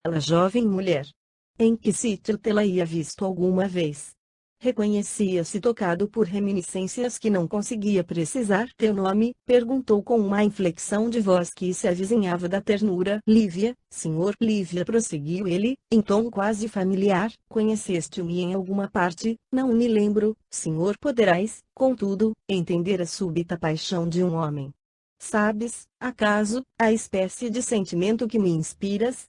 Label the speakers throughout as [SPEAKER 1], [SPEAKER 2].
[SPEAKER 1] A jovem mulher. Em que sítio tê-la ia visto alguma vez? Reconhecia-se tocado por reminiscências que não conseguia precisar. Teu nome? Perguntou com uma inflexão de voz que se avizinhava da ternura. Lívia, senhor. Lívia, prosseguiu ele, em tom quase familiar. Conheceste-me em alguma parte? Não me lembro, senhor. Poderás, contudo, entender a súbita paixão de um homem. Sabes, acaso, a espécie de sentimento que me inspiras?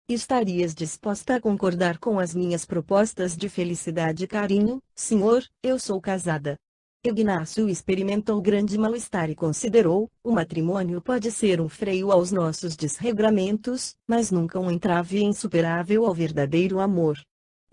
[SPEAKER 1] Estarias disposta a concordar com as minhas propostas de felicidade e carinho, senhor? Eu sou casada. Ignácio experimentou grande mal-estar e considerou: o matrimônio pode ser um freio aos nossos desregramentos, mas nunca um entrave insuperável ao verdadeiro amor.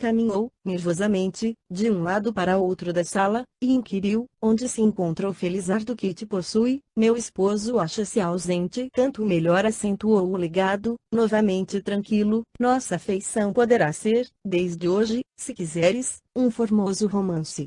[SPEAKER 1] Caminhou, nervosamente, de um lado para outro da sala, e inquiriu: onde se encontra o felizardo que te possui? Meu esposo acha-se ausente. Tanto melhor, acentuou o legado, novamente tranquilo. Nossa afeição poderá ser, desde hoje, se quiseres, um formoso romance.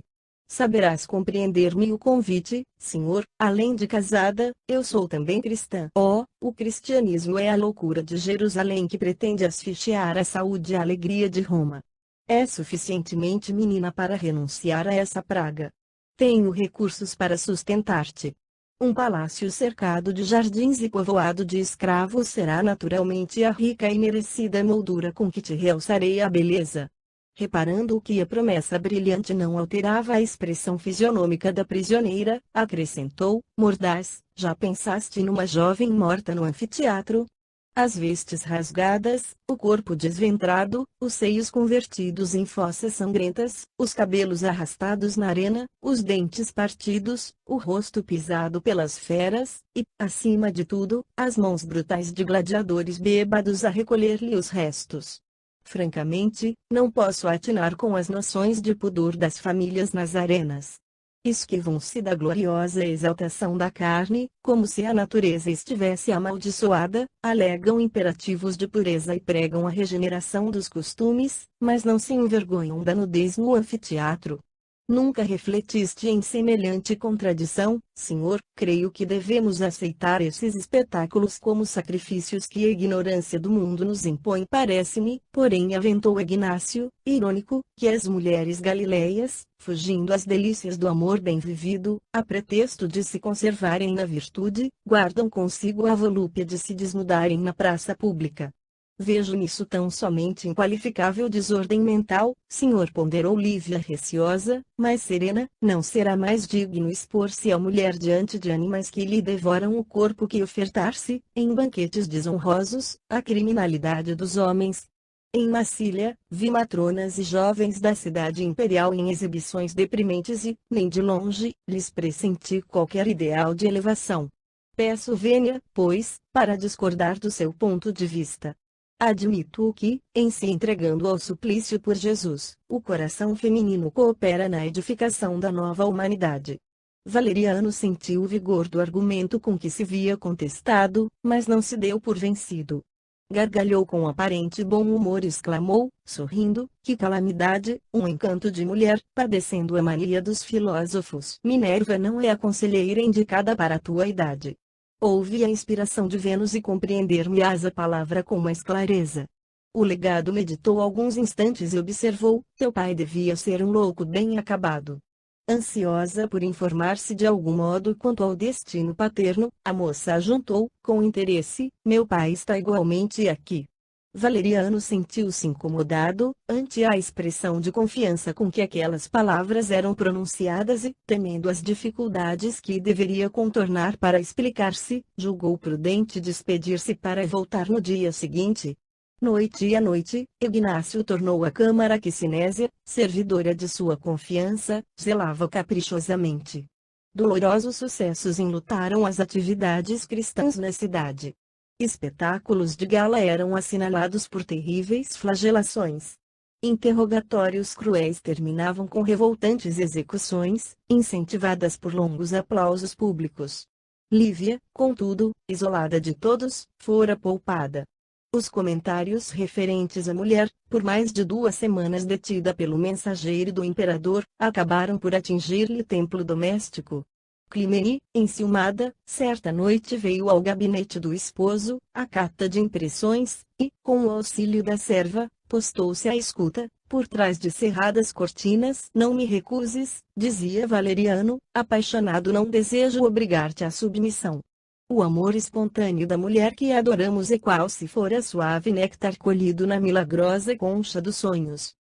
[SPEAKER 1] Saberás compreender-me o convite, senhor. Além de casada, eu sou também cristã. Oh, o cristianismo é a loucura de Jerusalém que pretende asfixiar a saúde e a alegria de Roma. É suficientemente menina para renunciar a essa praga. Tenho recursos para sustentar-te. Um palácio cercado de jardins e povoado de escravos será naturalmente a rica e merecida moldura com que te realçarei a beleza. Reparando que a promessa brilhante não alterava a expressão fisionômica da prisioneira, acrescentou, mordaz: já pensaste numa jovem morta no anfiteatro? As vestes rasgadas, o corpo desventrado, os seios convertidos em fossas sangrentas, os cabelos arrastados na arena, os dentes partidos, o rosto pisado pelas feras, e, acima de tudo, as mãos brutais de gladiadores bêbados a recolher-lhe os restos. Francamente, não posso atinar com as noções de pudor das famílias nazarenas. Esquivam-se da gloriosa exaltação da carne, como se a natureza estivesse amaldiçoada, alegam imperativos de pureza e pregam a regeneração dos costumes, mas não se envergonham da nudez no anfiteatro. Nunca refletiste em semelhante contradição, senhor? Creio que devemos aceitar esses espetáculos como sacrifícios que a ignorância do mundo nos impõe. Parece-me, porém, aventou Ignácio, irônico, que as mulheres galileias, fugindo às delícias do amor bem vivido, a pretexto de se conservarem na virtude, guardam consigo a volúpia de se desnudarem na praça pública. Vejo nisso tão somente inqualificável desordem mental, senhor, ponderou Lívia receosa, mas serena. Não será mais digno expor-se a mulher diante de animais que lhe devoram o corpo que ofertar-se, em banquetes desonrosos, à criminalidade dos homens. Em Massília, vi matronas e jovens da cidade imperial em exibições deprimentes e, nem de longe, lhes pressenti qualquer ideal de elevação. Peço vênia, pois, para discordar do seu ponto de vista. Admito que, em se entregando ao suplício por Jesus, o coração feminino coopera na edificação da nova humanidade. Valeriano sentiu o vigor do argumento com que se via contestado, mas não se deu por vencido. Gargalhou com aparente bom humor e exclamou, sorrindo: que calamidade, um encanto de mulher, padecendo a mania dos filósofos. Minerva não é a conselheira indicada para a tua idade. Ouve a inspiração de Vênus e compreender-me-ás a palavra com mais clareza. O legado meditou alguns instantes e observou: teu pai devia ser um louco bem acabado. Ansiosa por informar-se de algum modo quanto ao destino paterno, a moça ajuntou, com interesse: meu pai está igualmente aqui. Valeriano sentiu-se incomodado, ante a expressão de confiança com que aquelas palavras eram pronunciadas e, temendo as dificuldades que deveria contornar para explicar-se, julgou prudente despedir-se para voltar no dia seguinte. Noite a noite, Ignácio tornou à câmara que Sinésia, servidora de sua confiança, zelava caprichosamente. Dolorosos sucessos enlutaram as atividades cristãs na cidade. Espetáculos de gala eram assinalados por terríveis flagelações. Interrogatórios cruéis terminavam com revoltantes execuções, incentivadas por longos aplausos públicos. Lívia, contudo, isolada de todos, fora poupada. Os comentários referentes à mulher, por mais de 2 semanas detida pelo mensageiro do imperador, acabaram por atingir-lhe templo doméstico. Clymene, enciumada, certa noite veio ao gabinete do esposo, à cata de impressões, e, com o auxílio da serva, postou-se à escuta, por trás de cerradas cortinas. Não me recuses, dizia Valeriano, apaixonado, não desejo obrigar-te à submissão. O amor espontâneo da mulher que adoramos é qual se fora suave néctar colhido na milagrosa concha dos sonhos.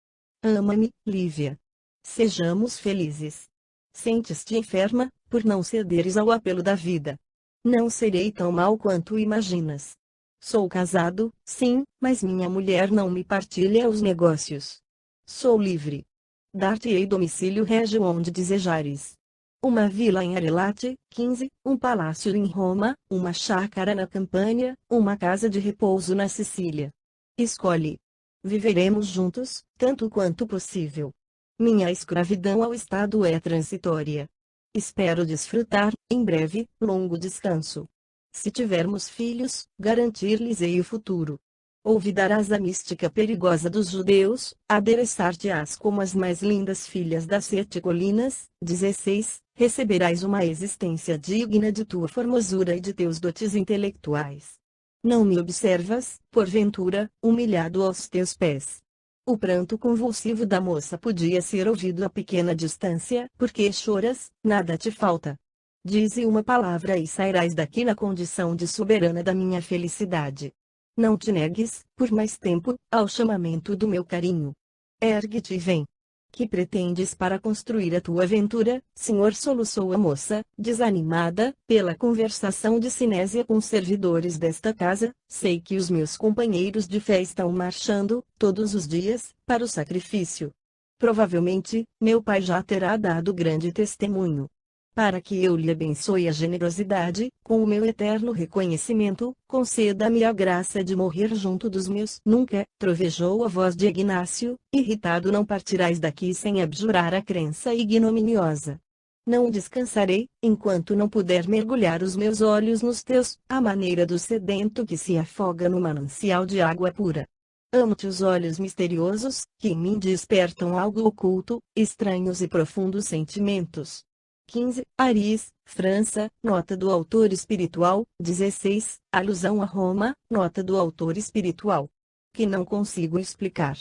[SPEAKER 1] Ama-me, Lívia. Sejamos felizes. Sentes-te enferma, por não cederes ao apelo da vida. Não serei tão mal quanto imaginas. Sou casado, sim, mas minha mulher não me partilha os negócios. Sou livre. Dar-te-ei domicílio régio onde desejares. Uma vila em Arelate, 15, um palácio em Roma, uma chácara na Campânia, uma casa de repouso na Sicília. Escolhe. Viveremos juntos, tanto quanto possível. Minha escravidão ao Estado é transitória. Espero desfrutar, em breve, longo descanso. Se tivermos filhos, garantir-lhes-ei o futuro. Olvidarás a mística perigosa dos judeus, adereçar-te-ás como as mais lindas filhas das 7 colinas. 16. Receberás uma existência digna de tua formosura e de teus dotes intelectuais. Não me observas, porventura, humilhado aos teus pés. O pranto convulsivo da moça podia ser ouvido a pequena distância. Por que choras? Nada te falta. Dize uma palavra e sairás daqui na condição de soberana da minha felicidade. Não te negues, por mais tempo, ao chamamento do meu carinho. Ergue-te e vem. Que pretendes para construir a tua aventura, senhor? Soluçou a moça, desanimada, pela conversação de Sinésia com os servidores desta casa. Sei que os meus companheiros de fé estão marchando, todos os dias, para o sacrifício. Provavelmente, meu pai já terá dado grande testemunho. Para que eu lhe abençoe a generosidade, com o meu eterno reconhecimento, conceda-me a graça de morrer junto dos meus. Nunca, trovejou a voz de Ignácio, irritado. Não partirás daqui sem abjurar a crença ignominiosa. Não descansarei, enquanto não puder mergulhar os meus olhos nos teus, à maneira do sedento que se afoga no manancial de água pura. Amo-te os olhos misteriosos, que em mim despertam algo oculto, estranhos e profundos sentimentos. 15. Paris, França, nota do autor espiritual. 16. Alusão a Roma, nota do autor espiritual. Que não consigo explicar.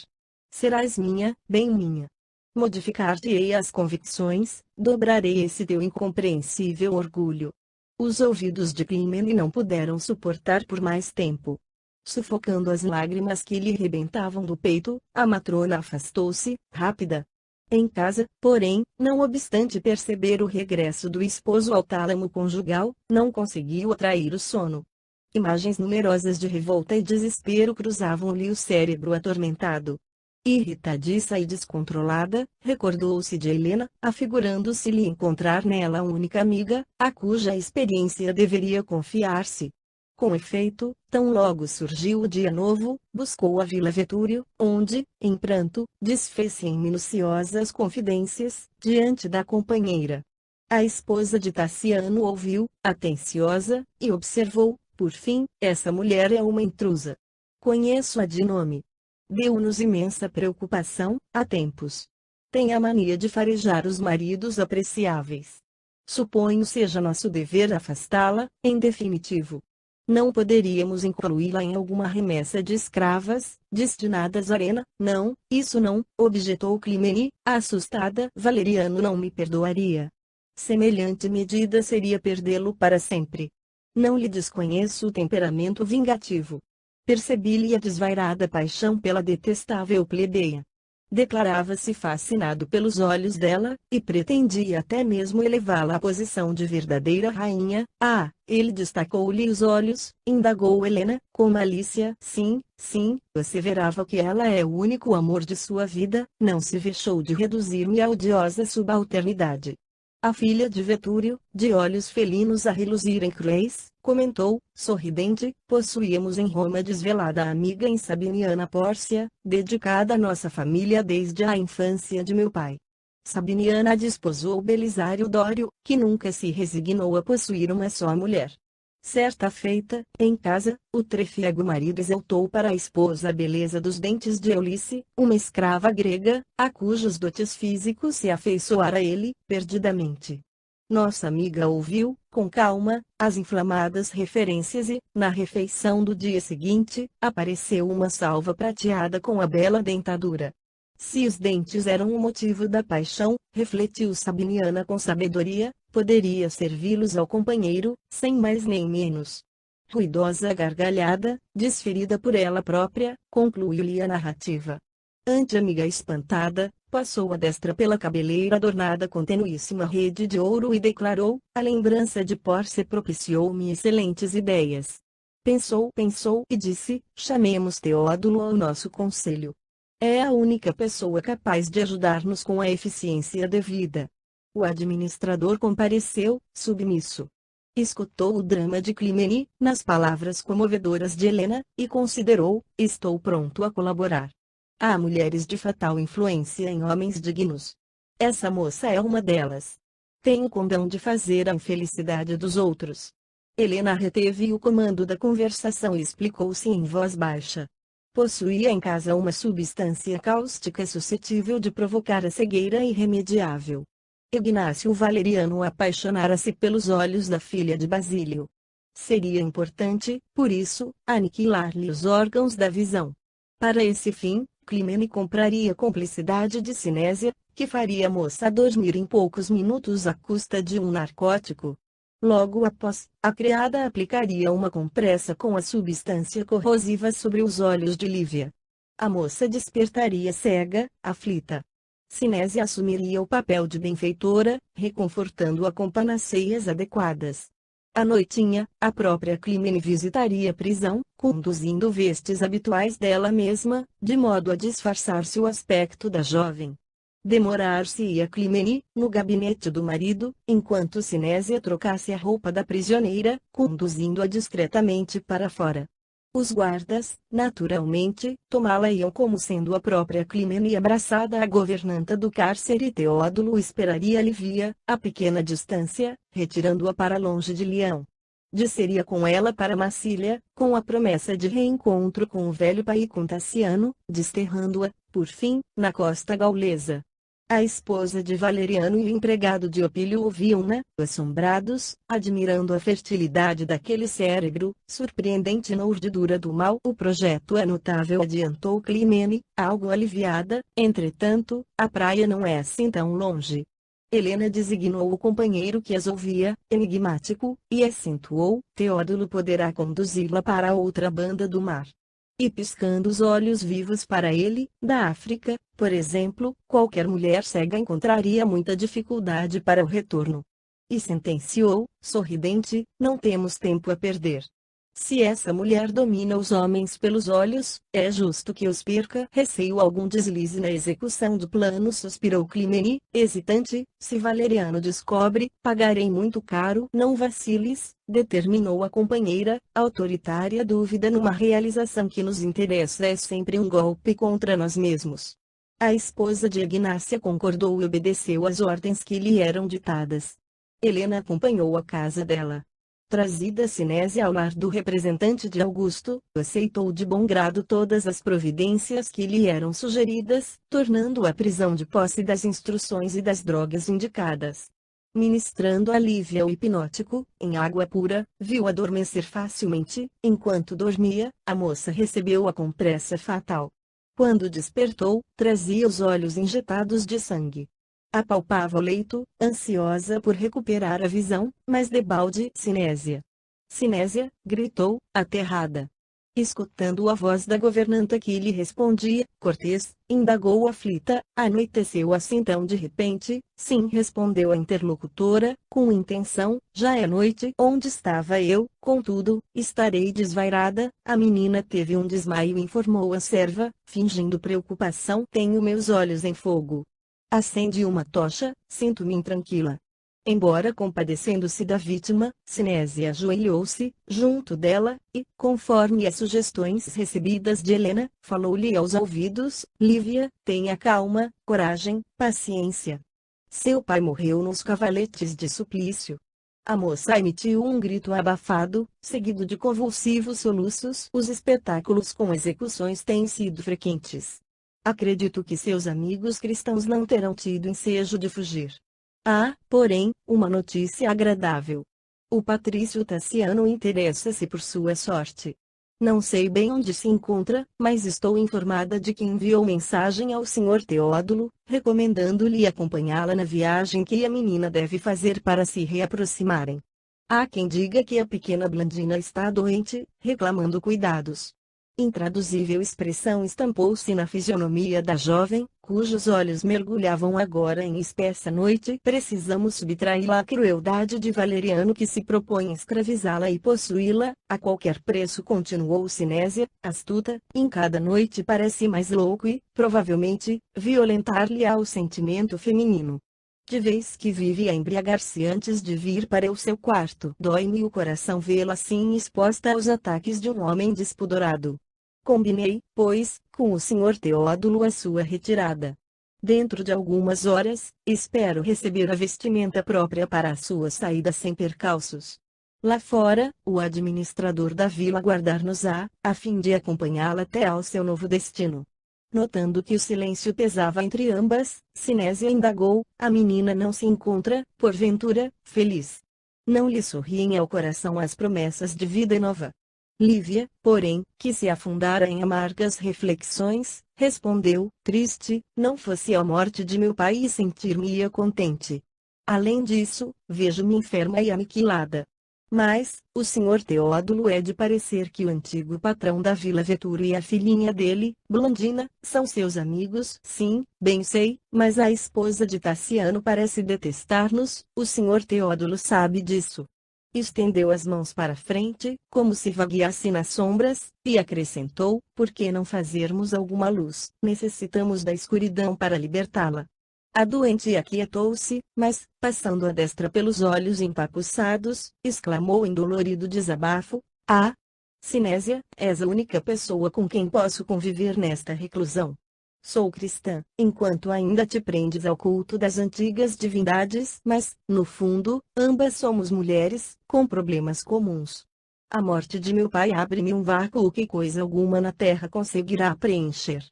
[SPEAKER 1] Serás minha, bem minha. Modificar-te-ei as convicções, dobrarei esse teu incompreensível orgulho. Os ouvidos de Clymene não puderam suportar por mais tempo. Sufocando as lágrimas que lhe rebentavam do peito, a matrona afastou-se, rápida. Em casa, porém, não obstante perceber o regresso do esposo ao tálamo conjugal, não conseguiu atrair o sono. Imagens numerosas de revolta e desespero cruzavam-lhe o cérebro atormentado. Irritadiça e descontrolada, recordou-se de Helena, afigurando-se-lhe encontrar nela a única amiga, a cuja experiência deveria confiar-se. Com efeito, tão logo surgiu o dia novo, buscou a Vila Vetúrio, onde, em pranto, desfez-se em minuciosas confidências, diante da companheira. A esposa de Tassiano ouviu, atenciosa, e observou, por fim, essa mulher é uma intrusa. Conheço-a de nome. Deu-nos imensa preocupação, há tempos. Tem a mania de farejar os maridos apreciáveis. Suponho seja nosso dever afastá-la, em definitivo. Não poderíamos incluí-la em alguma remessa de escravas, destinadas à arena? Não, isso não, objetou Clymene, assustada. Valeriano não me perdoaria. Semelhante medida seria perdê-lo para sempre. Não lhe desconheço o temperamento vingativo. Percebi-lhe a desvairada paixão pela detestável plebeia. Declarava-se fascinado pelos olhos dela, e pretendia até mesmo elevá-la à posição de verdadeira rainha. Ah, ele destacou-lhe os olhos, indagou Helena, com malícia. Sim, sim, asseverava que ela é o único amor de sua vida, não se vexou de reduzir-me à odiosa subalternidade. A filha de Vetúrio, de olhos felinos a reluzirem cruéis, comentou, sorridente, possuíamos em Roma desvelada amiga em Sabiniana Pórcia, dedicada à nossa família desde a infância de meu pai. Sabiniana desposou Belisário Dório, que nunca se resignou a possuir uma só mulher. Certa feita, em casa, o trefego marido exaltou para a esposa a beleza dos dentes de Eunice, uma escrava grega, a cujos dotes físicos se afeiçoara ele, perdidamente. Nossa amiga ouviu, com calma, as inflamadas referências e, na refeição do dia seguinte, apareceu uma salva prateada com a bela dentadura. Se os dentes eram o motivo da paixão, refletiu Sabiniana com sabedoria, poderia servi-los ao companheiro, sem mais nem menos. Ruidosa gargalhada, desferida por ela própria, concluiu-lhe a narrativa. Ante-amiga espantada, passou a destra pela cabeleira adornada com tenuíssima rede de ouro e declarou: a lembrança de Porce propiciou-me excelentes ideias. Pensou e disse: chamemos Teódulo ao nosso conselho. É a única pessoa capaz de ajudar-nos com a eficiência devida. O administrador compareceu, submisso. Escutou o drama de Clymene, nas palavras comovedoras de Helena, e considerou: estou pronto a colaborar. Há mulheres de fatal influência em homens dignos. Essa moça é uma delas. Tem o condão de fazer a infelicidade dos outros. Helena reteve o comando da conversação e explicou-se em voz baixa. Possuía em casa uma substância cáustica suscetível de provocar a cegueira irremediável. Ignácio Valeriano apaixonara-se pelos olhos da filha de Basílio. Seria importante, por isso, aniquilar-lhe os órgãos da visão. Para esse fim, Clymene compraria a cumplicidade de Sinésia, que faria a moça dormir em poucos minutos à custa de um narcótico. Logo após, a criada aplicaria uma compressa com a substância corrosiva sobre os olhos de Lívia. A moça despertaria cega, aflita. Sinésia assumiria o papel de benfeitora, reconfortando-a com panaceias adequadas. À noitinha, a própria Clymene visitaria a prisão, conduzindo vestes habituais dela mesma, de modo a disfarçar-se o aspecto da jovem. Demorar-se-ia Clymene, no gabinete do marido, enquanto Sinésia trocasse a roupa da prisioneira, conduzindo-a discretamente para fora. Os guardas, naturalmente, tomá-la-iam como sendo a própria Clymene abraçada à governanta do cárcere e Teódulo esperaria Lívia, a pequena distância, retirando-a para longe de Leão. Desceria com ela para Massília, com a promessa de reencontro com o velho pai e com Tassiano, desterrando-a, por fim, na costa gaulesa. A esposa de Valeriano e o empregado de Opílio ouviam-na, assombrados, admirando a fertilidade daquele cérebro, surpreendente na urdidura do mal. O projeto é notável, adiantou Clymene, algo aliviada. Entretanto, a praia não é assim tão longe. Helena designou o companheiro que as ouvia, enigmático, e acentuou: Teódulo poderá conduzi-la para a outra banda do mar. E piscando os olhos vivos para ele, da África, por exemplo, qualquer mulher cega encontraria muita dificuldade para o retorno. E sentenciou, sorridente: não temos tempo a perder. Se essa mulher domina os homens pelos olhos, é justo que os perca. Receio algum deslize na execução do plano, suspirou Clymene, hesitante. Se Valeriano descobre, pagarei muito caro. Não vaciles, determinou a companheira, autoritária dúvida numa realização que nos interessa é sempre um golpe contra nós mesmos. A esposa de Ignácia concordou e obedeceu às ordens que lhe eram ditadas. Helena acompanhou a casa dela. Trazida Sinésia ao lar do representante de Augusto, aceitou de bom grado todas as providências que lhe eram sugeridas, tornando a prisão de posse das instruções e das drogas indicadas. Ministrando a Lívia o hipnótico, em água pura, viu adormecer facilmente. Enquanto dormia, a moça recebeu a compressa fatal. Quando despertou, trazia os olhos injetados de sangue. Apalpava o leito, ansiosa por recuperar a visão, mas debalde Sinésia. Sinésia, gritou, aterrada. Escutando a voz da governanta que lhe respondia, cortês, indagou aflita: anoiteceu assim tão de repente? Sim, respondeu a interlocutora, com intenção: já é noite. Onde estava eu? Contudo, estarei desvairada. A menina teve um desmaio, informou a serva, fingindo preocupação. Tenho meus olhos em fogo. Acende uma tocha, sinto-me intranquila. Embora compadecendo-se da vítima, Sinésia ajoelhou-se, junto dela, e, conforme as sugestões recebidas de Helena, falou-lhe aos ouvidos: Lívia, tenha calma, coragem, paciência. Seu pai morreu nos cavaletes de suplício. A moça emitiu um grito abafado, seguido de convulsivos soluços. Os espetáculos com execuções têm sido frequentes. Acredito que seus amigos cristãos não terão tido ensejo de fugir. Há, porém, uma notícia agradável. O patrício Tassiano interessa-se por sua sorte. Não sei bem onde se encontra, mas estou informada de que enviou mensagem ao Sr. Teódulo, recomendando-lhe acompanhá-la na viagem que a menina deve fazer para se reaproximarem. Há quem diga que a pequena Blandina está doente, reclamando cuidados. Intraduzível expressão estampou-se na fisionomia da jovem, cujos olhos mergulhavam agora em espessa noite. Precisamos subtraí-la à crueldade de Valeriano que se propõe escravizá-la e possuí-la, a qualquer preço, continuou Sinésia, astuta, em cada noite parece mais louco e, provavelmente, violentar-lhe-á o sentimento feminino. De vez que vive a embriagar-se antes de vir para o seu quarto. Dói-me o coração vê-la assim exposta aos ataques de um homem despudorado. Combinei, pois, com o Sr. Teódulo a sua retirada. Dentro de algumas horas, espero receber a vestimenta própria para a sua saída sem percalços. Lá fora, o administrador da vila aguardar-nos-á, a fim de acompanhá-la até ao seu novo destino. Notando que o silêncio pesava entre ambas, Sinésia indagou: a menina não se encontra, porventura, feliz? Não lhe sorriem ao coração as promessas de vida nova? Lívia, porém, que se afundara em amargas reflexões, respondeu, triste: não fosse a morte de meu pai e sentir-me-ia contente. Além disso, vejo-me enferma e aniquilada. Mas, o Sr. Teódulo é de parecer que o antigo patrão da Vila Veturo e a filhinha dele, Blandina, são seus amigos. Sim, bem sei, mas a esposa de Tassiano parece detestar-nos, o Sr. Teódulo sabe disso. Estendeu as mãos para frente, como se vagueasse nas sombras, e acrescentou: por que não fazermos alguma luz? Necessitamos da escuridão para libertá-la. A doente aquietou-se, mas, passando a destra pelos olhos empapuçados, exclamou em dolorido desabafo: ah! Sinésia, és a única pessoa com quem posso conviver nesta reclusão. Sou cristã, enquanto ainda te prendes ao culto das antigas divindades, mas, no fundo, ambas somos mulheres, com problemas comuns. A morte de meu pai abre-me um vácuo que coisa alguma na terra conseguirá preencher.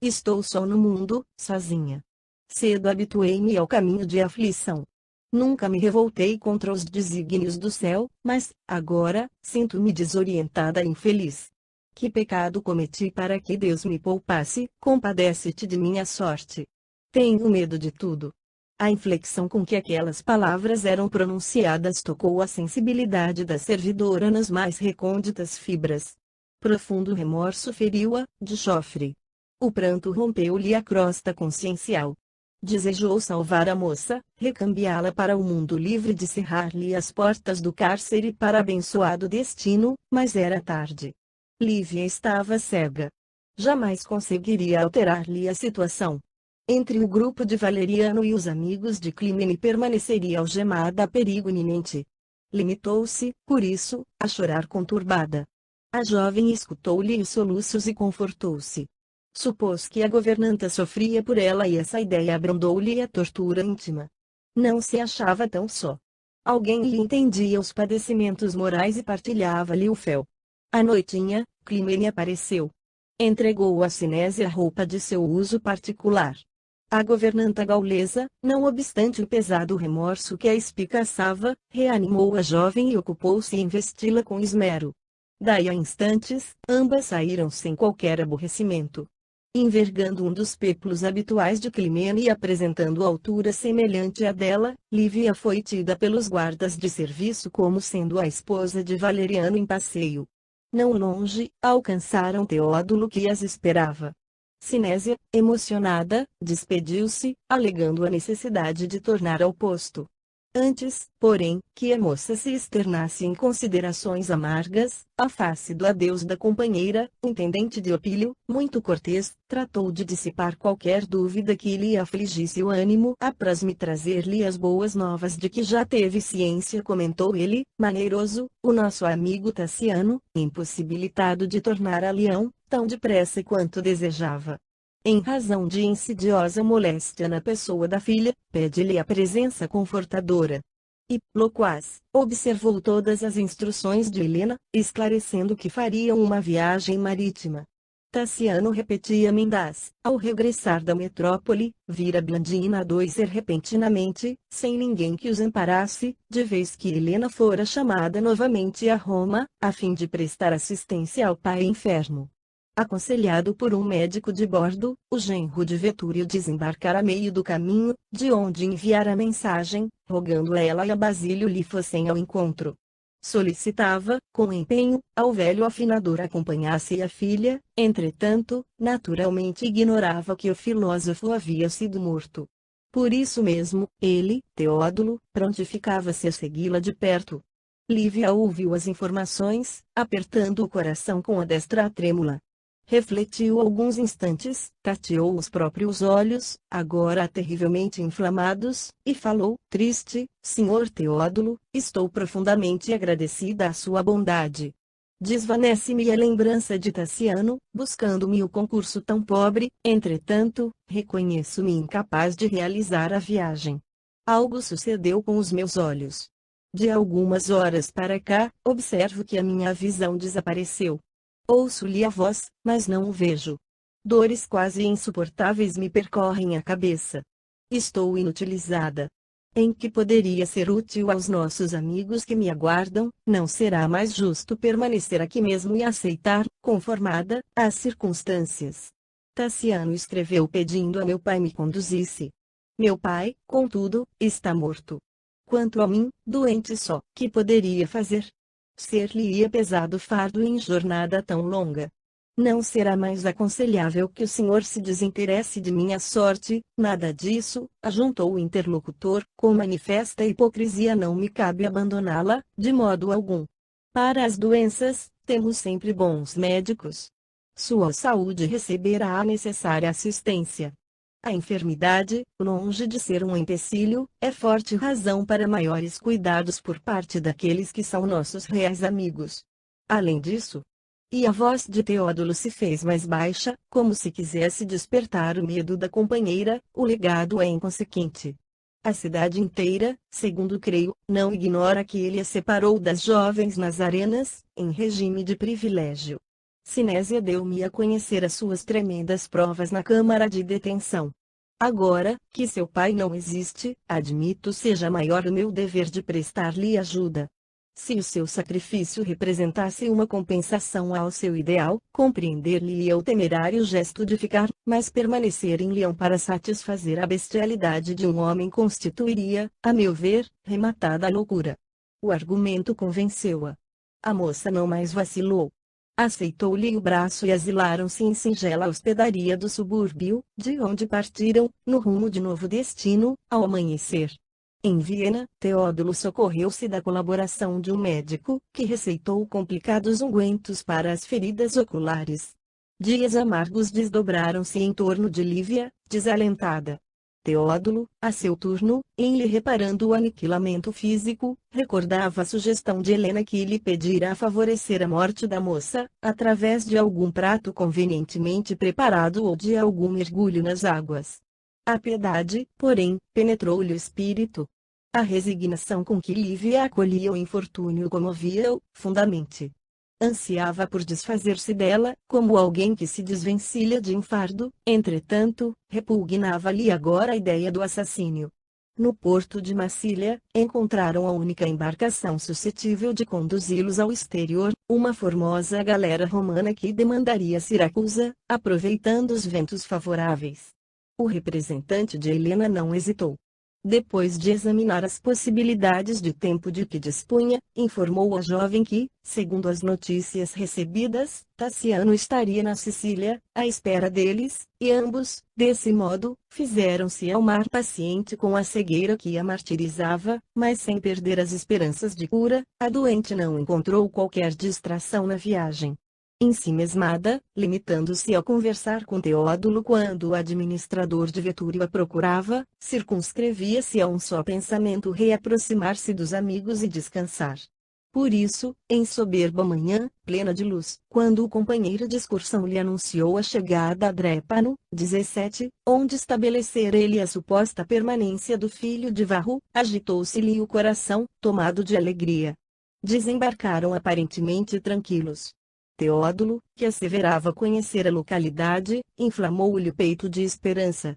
[SPEAKER 1] Estou só no mundo, sozinha. Cedo habituei-me ao caminho de aflição. Nunca me revoltei contra os desígnios do céu, mas, agora, sinto-me desorientada e infeliz. Que pecado cometi para que Deus me poupasse? Compadece-te de minha sorte. Tenho medo de tudo. A inflexão com que aquelas palavras eram pronunciadas tocou a sensibilidade da servidora nas mais recônditas fibras. Profundo remorso feriu-a, de chofre. O pranto rompeu-lhe a crosta consciencial. Desejou salvar a moça, recambiá-la para o mundo livre de cerrar-lhe as portas do cárcere para abençoado destino, mas era tarde. Lívia estava cega. Jamais conseguiria alterar-lhe a situação. Entre o grupo de Valeriano e os amigos de Clímene permaneceria algemada a perigo iminente. Limitou-se, por isso, a chorar conturbada. A jovem escutou-lhe os soluços e confortou-se. Supôs que a governanta sofria por ela e essa ideia abrandou-lhe a tortura íntima. Não se achava tão só. Alguém lhe entendia os padecimentos morais e partilhava-lhe o fel. À noitinha, Clímene apareceu. Entregou a Sinésia a roupa de seu uso particular. A governanta gaulesa, não obstante o pesado remorso que a espicaçava, reanimou a jovem e ocupou-se em vesti-la com esmero. Daí a instantes, ambas saíram sem qualquer aborrecimento. Envergando um dos péplos habituais de Clímene e apresentando altura semelhante à dela, Lívia foi tida pelos guardas de serviço como sendo a esposa de Valeriano em passeio. Não longe, alcançaram Teódulo que as esperava. Sinésia, emocionada, despediu-se, alegando a necessidade de tornar ao posto. Antes, porém, que a moça se externasse em considerações amargas, a face do adeus da companheira, intendente de Opílio, muito cortês, tratou de dissipar qualquer dúvida que lhe afligisse o ânimo. Apraz-me trazer-lhe as boas novas de que já teve ciência, comentou ele, maneiroso, o nosso amigo Tassiano, impossibilitado de tornar a Leão, tão depressa quanto desejava. Em razão de insidiosa moléstia na pessoa da filha, pede-lhe a presença confortadora. E, loquaz, observou todas as instruções de Helena, esclarecendo que fariam uma viagem marítima. Tassiano repetia Mendas. Ao regressar da metrópole, vira Blandina adoecer repentinamente, sem ninguém que os amparasse, de vez que Helena fora chamada novamente a Roma, a fim de prestar assistência ao pai enfermo. Aconselhado por um médico de bordo, o genro de Vetúrio desembarcara a meio do caminho, de onde enviara mensagem, rogando a ela e a Basílio lhe fossem ao encontro. Solicitava, com empenho, ao velho afinador acompanhasse a filha, entretanto, naturalmente ignorava que o filósofo havia sido morto. Por isso mesmo, ele, Teódulo, prontificava-se a segui-la de perto. Lívia ouviu as informações, apertando o coração com a destra trêmula. Refletiu alguns instantes, tateou os próprios olhos, agora terrivelmente inflamados, e falou: triste, senhor Teódulo, estou profundamente agradecida à sua bondade. Desvanece-me a lembrança de Tassiano, buscando-me o concurso tão pobre, entretanto, reconheço-me incapaz de realizar a viagem. Algo sucedeu com os meus olhos. De algumas horas para cá, observo que a minha visão desapareceu. Ouço-lhe a voz, mas não o vejo. Dores quase insuportáveis me percorrem a cabeça. Estou inutilizada. Em que poderia ser útil aos nossos amigos que me aguardam, não será mais justo permanecer aqui mesmo e aceitar, conformada, as circunstâncias. Tassiano escreveu pedindo a meu pai me conduzisse. Meu pai, contudo, está morto. Quanto a mim, doente só, que poderia fazer? Ser-lhe-ia pesado fardo em jornada tão longa. Não será mais aconselhável que o senhor se desinteresse de minha sorte, nada disso, ajuntou o interlocutor, com manifesta hipocrisia. Não me cabe abandoná-la, de modo algum. Para as doenças, temos sempre bons médicos. Sua saúde receberá a necessária assistência. A enfermidade, longe de ser um empecilho, é forte razão para maiores cuidados por parte daqueles que são nossos reais amigos. Além disso, e a voz de Teódulo se fez mais baixa, como se quisesse despertar o medo da companheira, o legado é inconsequente. A cidade inteira, segundo creio, não ignora que ele a separou das jovens nazarenas, em regime de privilégio. Sinésia deu-me a conhecer as suas tremendas provas na câmara de detenção. Agora, que seu pai não existe, admito seja maior o meu dever de prestar-lhe ajuda. Se o seu sacrifício representasse uma compensação ao seu ideal, compreender-lhe-ia o temerário gesto de ficar, mas permanecer em Leão para satisfazer a bestialidade de um homem constituiria, a meu ver, rematada a loucura. O argumento convenceu-a. A moça não mais vacilou. Aceitou-lhe o braço e asilaram-se em singela hospedaria do subúrbio, de onde partiram, no rumo de novo destino, ao amanhecer. Em Viena, Teódulo socorreu-se da colaboração de um médico, que receitou complicados ungüentos para as feridas oculares. Dias amargos desdobraram-se em torno de Lívia, desalentada. Teódulo, a seu turno, em lhe reparando o aniquilamento físico, recordava a sugestão de Helena que lhe pedira favorecer a morte da moça, através de algum prato convenientemente preparado ou de algum mergulho nas águas. A piedade, porém, penetrou-lhe o espírito. A resignação com que Lívia acolhia o infortúnio comovia-o, fundamente. Ansiava por desfazer-se dela, como alguém que se desvencilha de um fardo, entretanto, repugnava-lhe agora a ideia do assassínio. No porto de Massília, encontraram a única embarcação suscetível de conduzi-los ao exterior, uma formosa galera romana que demandaria Siracusa, aproveitando os ventos favoráveis. O representante de Helena não hesitou. Depois de examinar as possibilidades de tempo de que dispunha, informou a jovem que, segundo as notícias recebidas, Tassiano estaria na Sicília, à espera deles, e ambos, desse modo, fizeram-se ao mar paciente com a cegueira que a martirizava, mas sem perder as esperanças de cura. A doente não encontrou qualquer distração na viagem. Ensimesmada, limitando-se a conversar com Teódulo quando o administrador de Vetúrio a procurava, circunscrevia-se a um só pensamento: reaproximar-se dos amigos e descansar. Por isso, em soberba manhã, plena de luz, quando o companheiro de excursão lhe anunciou a chegada a Drépano, 17, onde estabelecera ele a suposta permanência do filho de Varro, agitou-se-lhe o coração, tomado de alegria. Desembarcaram aparentemente tranquilos. Teódulo, que asseverava conhecer a localidade, inflamou-lhe o peito de esperança.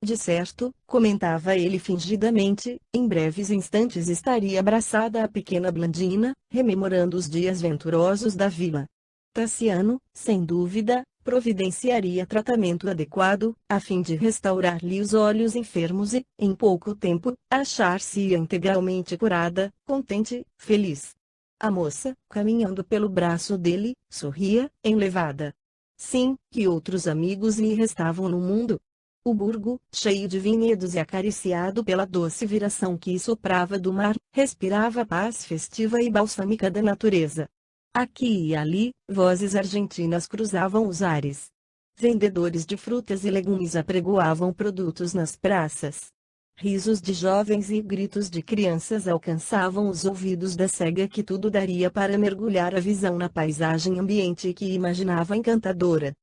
[SPEAKER 1] De certo, comentava ele fingidamente, em breves instantes estaria abraçada à pequena Blandina, rememorando os dias venturosos da vila. Tassiano, sem dúvida, providenciaria tratamento adequado, a fim de restaurar-lhe os olhos enfermos e, em pouco tempo, achar-se-ia integralmente curada, contente, feliz. A moça, caminhando pelo braço dele, sorria, enlevada. Sim, que outros amigos lhe restavam no mundo? O burgo, cheio de vinhedos e acariciado pela doce viração que soprava do mar, respirava a paz festiva e balsâmica da natureza. Aqui e ali, vozes argentinas cruzavam os ares. Vendedores de frutas e legumes apregoavam produtos nas praças. Risos de jovens e gritos de crianças alcançavam os ouvidos da cega que tudo daria para mergulhar a visão na paisagem ambiente que imaginava encantadora.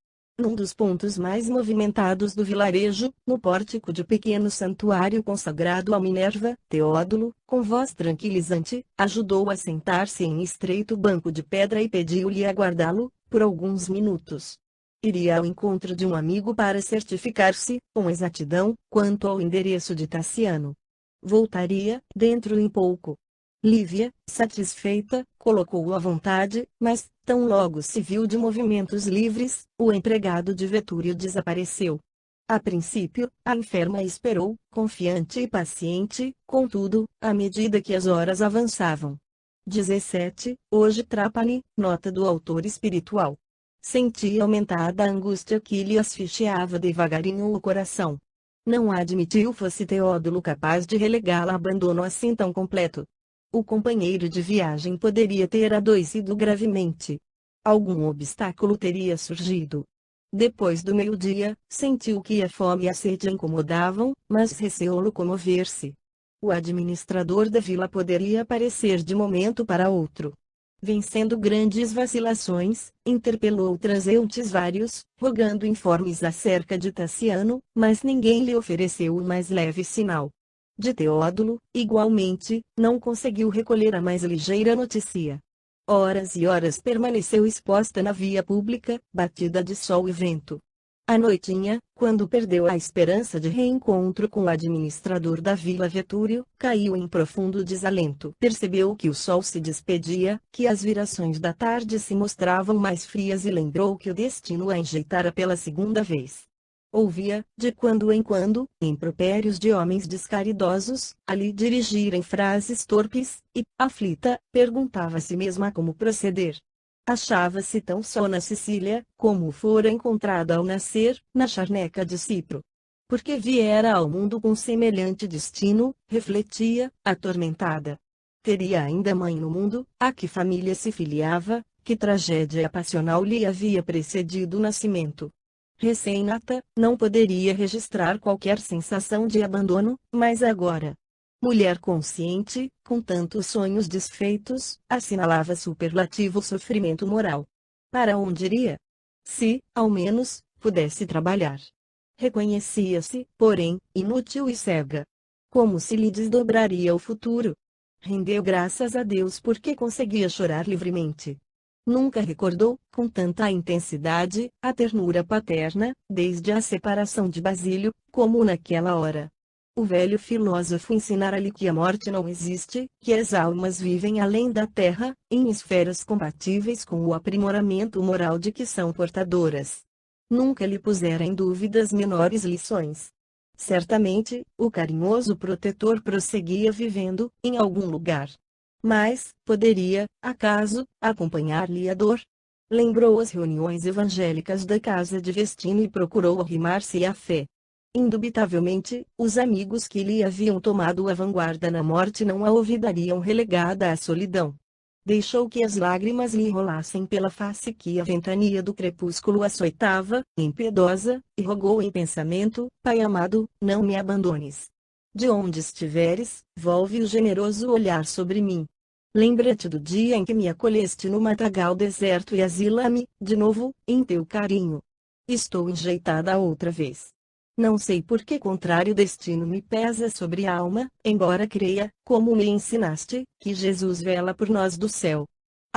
[SPEAKER 1] Num dos pontos mais movimentados do vilarejo, no pórtico de pequeno santuário consagrado a Minerva, Teódulo, com voz tranquilizante, ajudou a sentar-se em estreito banco de pedra e pediu-lhe aguardá-lo, por alguns minutos. Iria ao encontro de um amigo para certificar-se, com exatidão, quanto ao endereço de Tassiano. Voltaria, dentro em pouco. Lívia, satisfeita, colocou-o à vontade, mas, tão logo se viu de movimentos livres, o empregado de Vetúrio desapareceu. A princípio, a enferma esperou, confiante e paciente, contudo, à medida que as horas avançavam. 17. Hoje Trapani, nota do autor espiritual. Sentia aumentada a angústia que lhe asfixiava devagarinho o coração. Não admitiu fosse Teódulo capaz de relegá-la a abandono assim tão completo. O companheiro de viagem poderia ter adoecido gravemente. Algum obstáculo teria surgido. Depois do meio-dia, sentiu que a fome e a sede a incomodavam, mas receou locomover-se. O administrador da vila poderia aparecer de momento para outro. Vencendo grandes vacilações, interpelou transeuntes vários, rogando informes acerca de Tassiano, mas ninguém lhe ofereceu o mais leve sinal. De Teódulo, igualmente, não conseguiu recolher a mais ligeira notícia. Horas e horas permaneceu exposta na via pública, batida de sol e vento. À noitinha, quando perdeu a esperança de reencontro com o administrador da Vila Vetúrio, caiu em profundo desalento. Percebeu que o sol se despedia, que as virações da tarde se mostravam mais frias e lembrou que o destino a enjeitara pela segunda vez. Ouvia, de quando em quando, impropérios de homens descaridosos, a lhe dirigirem frases torpes, e, aflita, perguntava a si mesma como proceder. Achava-se tão só na Sicília, como fora encontrada ao nascer, na charneca de Cipro. Porque viera ao mundo com semelhante destino, refletia, atormentada. Teria ainda mãe no mundo, a que família se filiava, que tragédia passional lhe havia precedido o nascimento. Recém-nata, não poderia registrar qualquer sensação de abandono, mas agora. Mulher consciente, com tantos sonhos desfeitos, assinalava superlativo sofrimento moral. Para onde iria? Se, ao menos, pudesse trabalhar. Reconhecia-se, porém, inútil e cega. Como se lhe desdobraria o futuro? Rendeu graças a Deus porque conseguia chorar livremente. Nunca recordou, com tanta intensidade, a ternura paterna, desde a separação de Basílio, como naquela hora. O velho filósofo ensinara-lhe que a morte não existe, que as almas vivem além da terra, em esferas compatíveis com o aprimoramento moral de que são portadoras. Nunca lhe pusera em dúvida as menores lições. Certamente, o carinhoso protetor prosseguia vivendo, em algum lugar. Mas, poderia, acaso, acompanhar-lhe a dor? Lembrou as reuniões evangélicas da casa de Vestino e procurou arrimar-se à fé. Indubitavelmente, os amigos que lhe haviam tomado a vanguarda na morte não a olvidariam relegada à solidão. Deixou que as lágrimas lhe rolassem pela face que a ventania do crepúsculo açoitava, impiedosa, e rogou em pensamento: Pai amado, não me abandones. De onde estiveres, volve o generoso olhar sobre mim. Lembra-te do dia em que me acolheste no matagal deserto e asila-me, de novo, em teu carinho. Estou enjeitada outra vez. Não sei por que contrário destino me pesa sobre a alma, embora creia, como me ensinaste, que Jesus vela por nós do céu.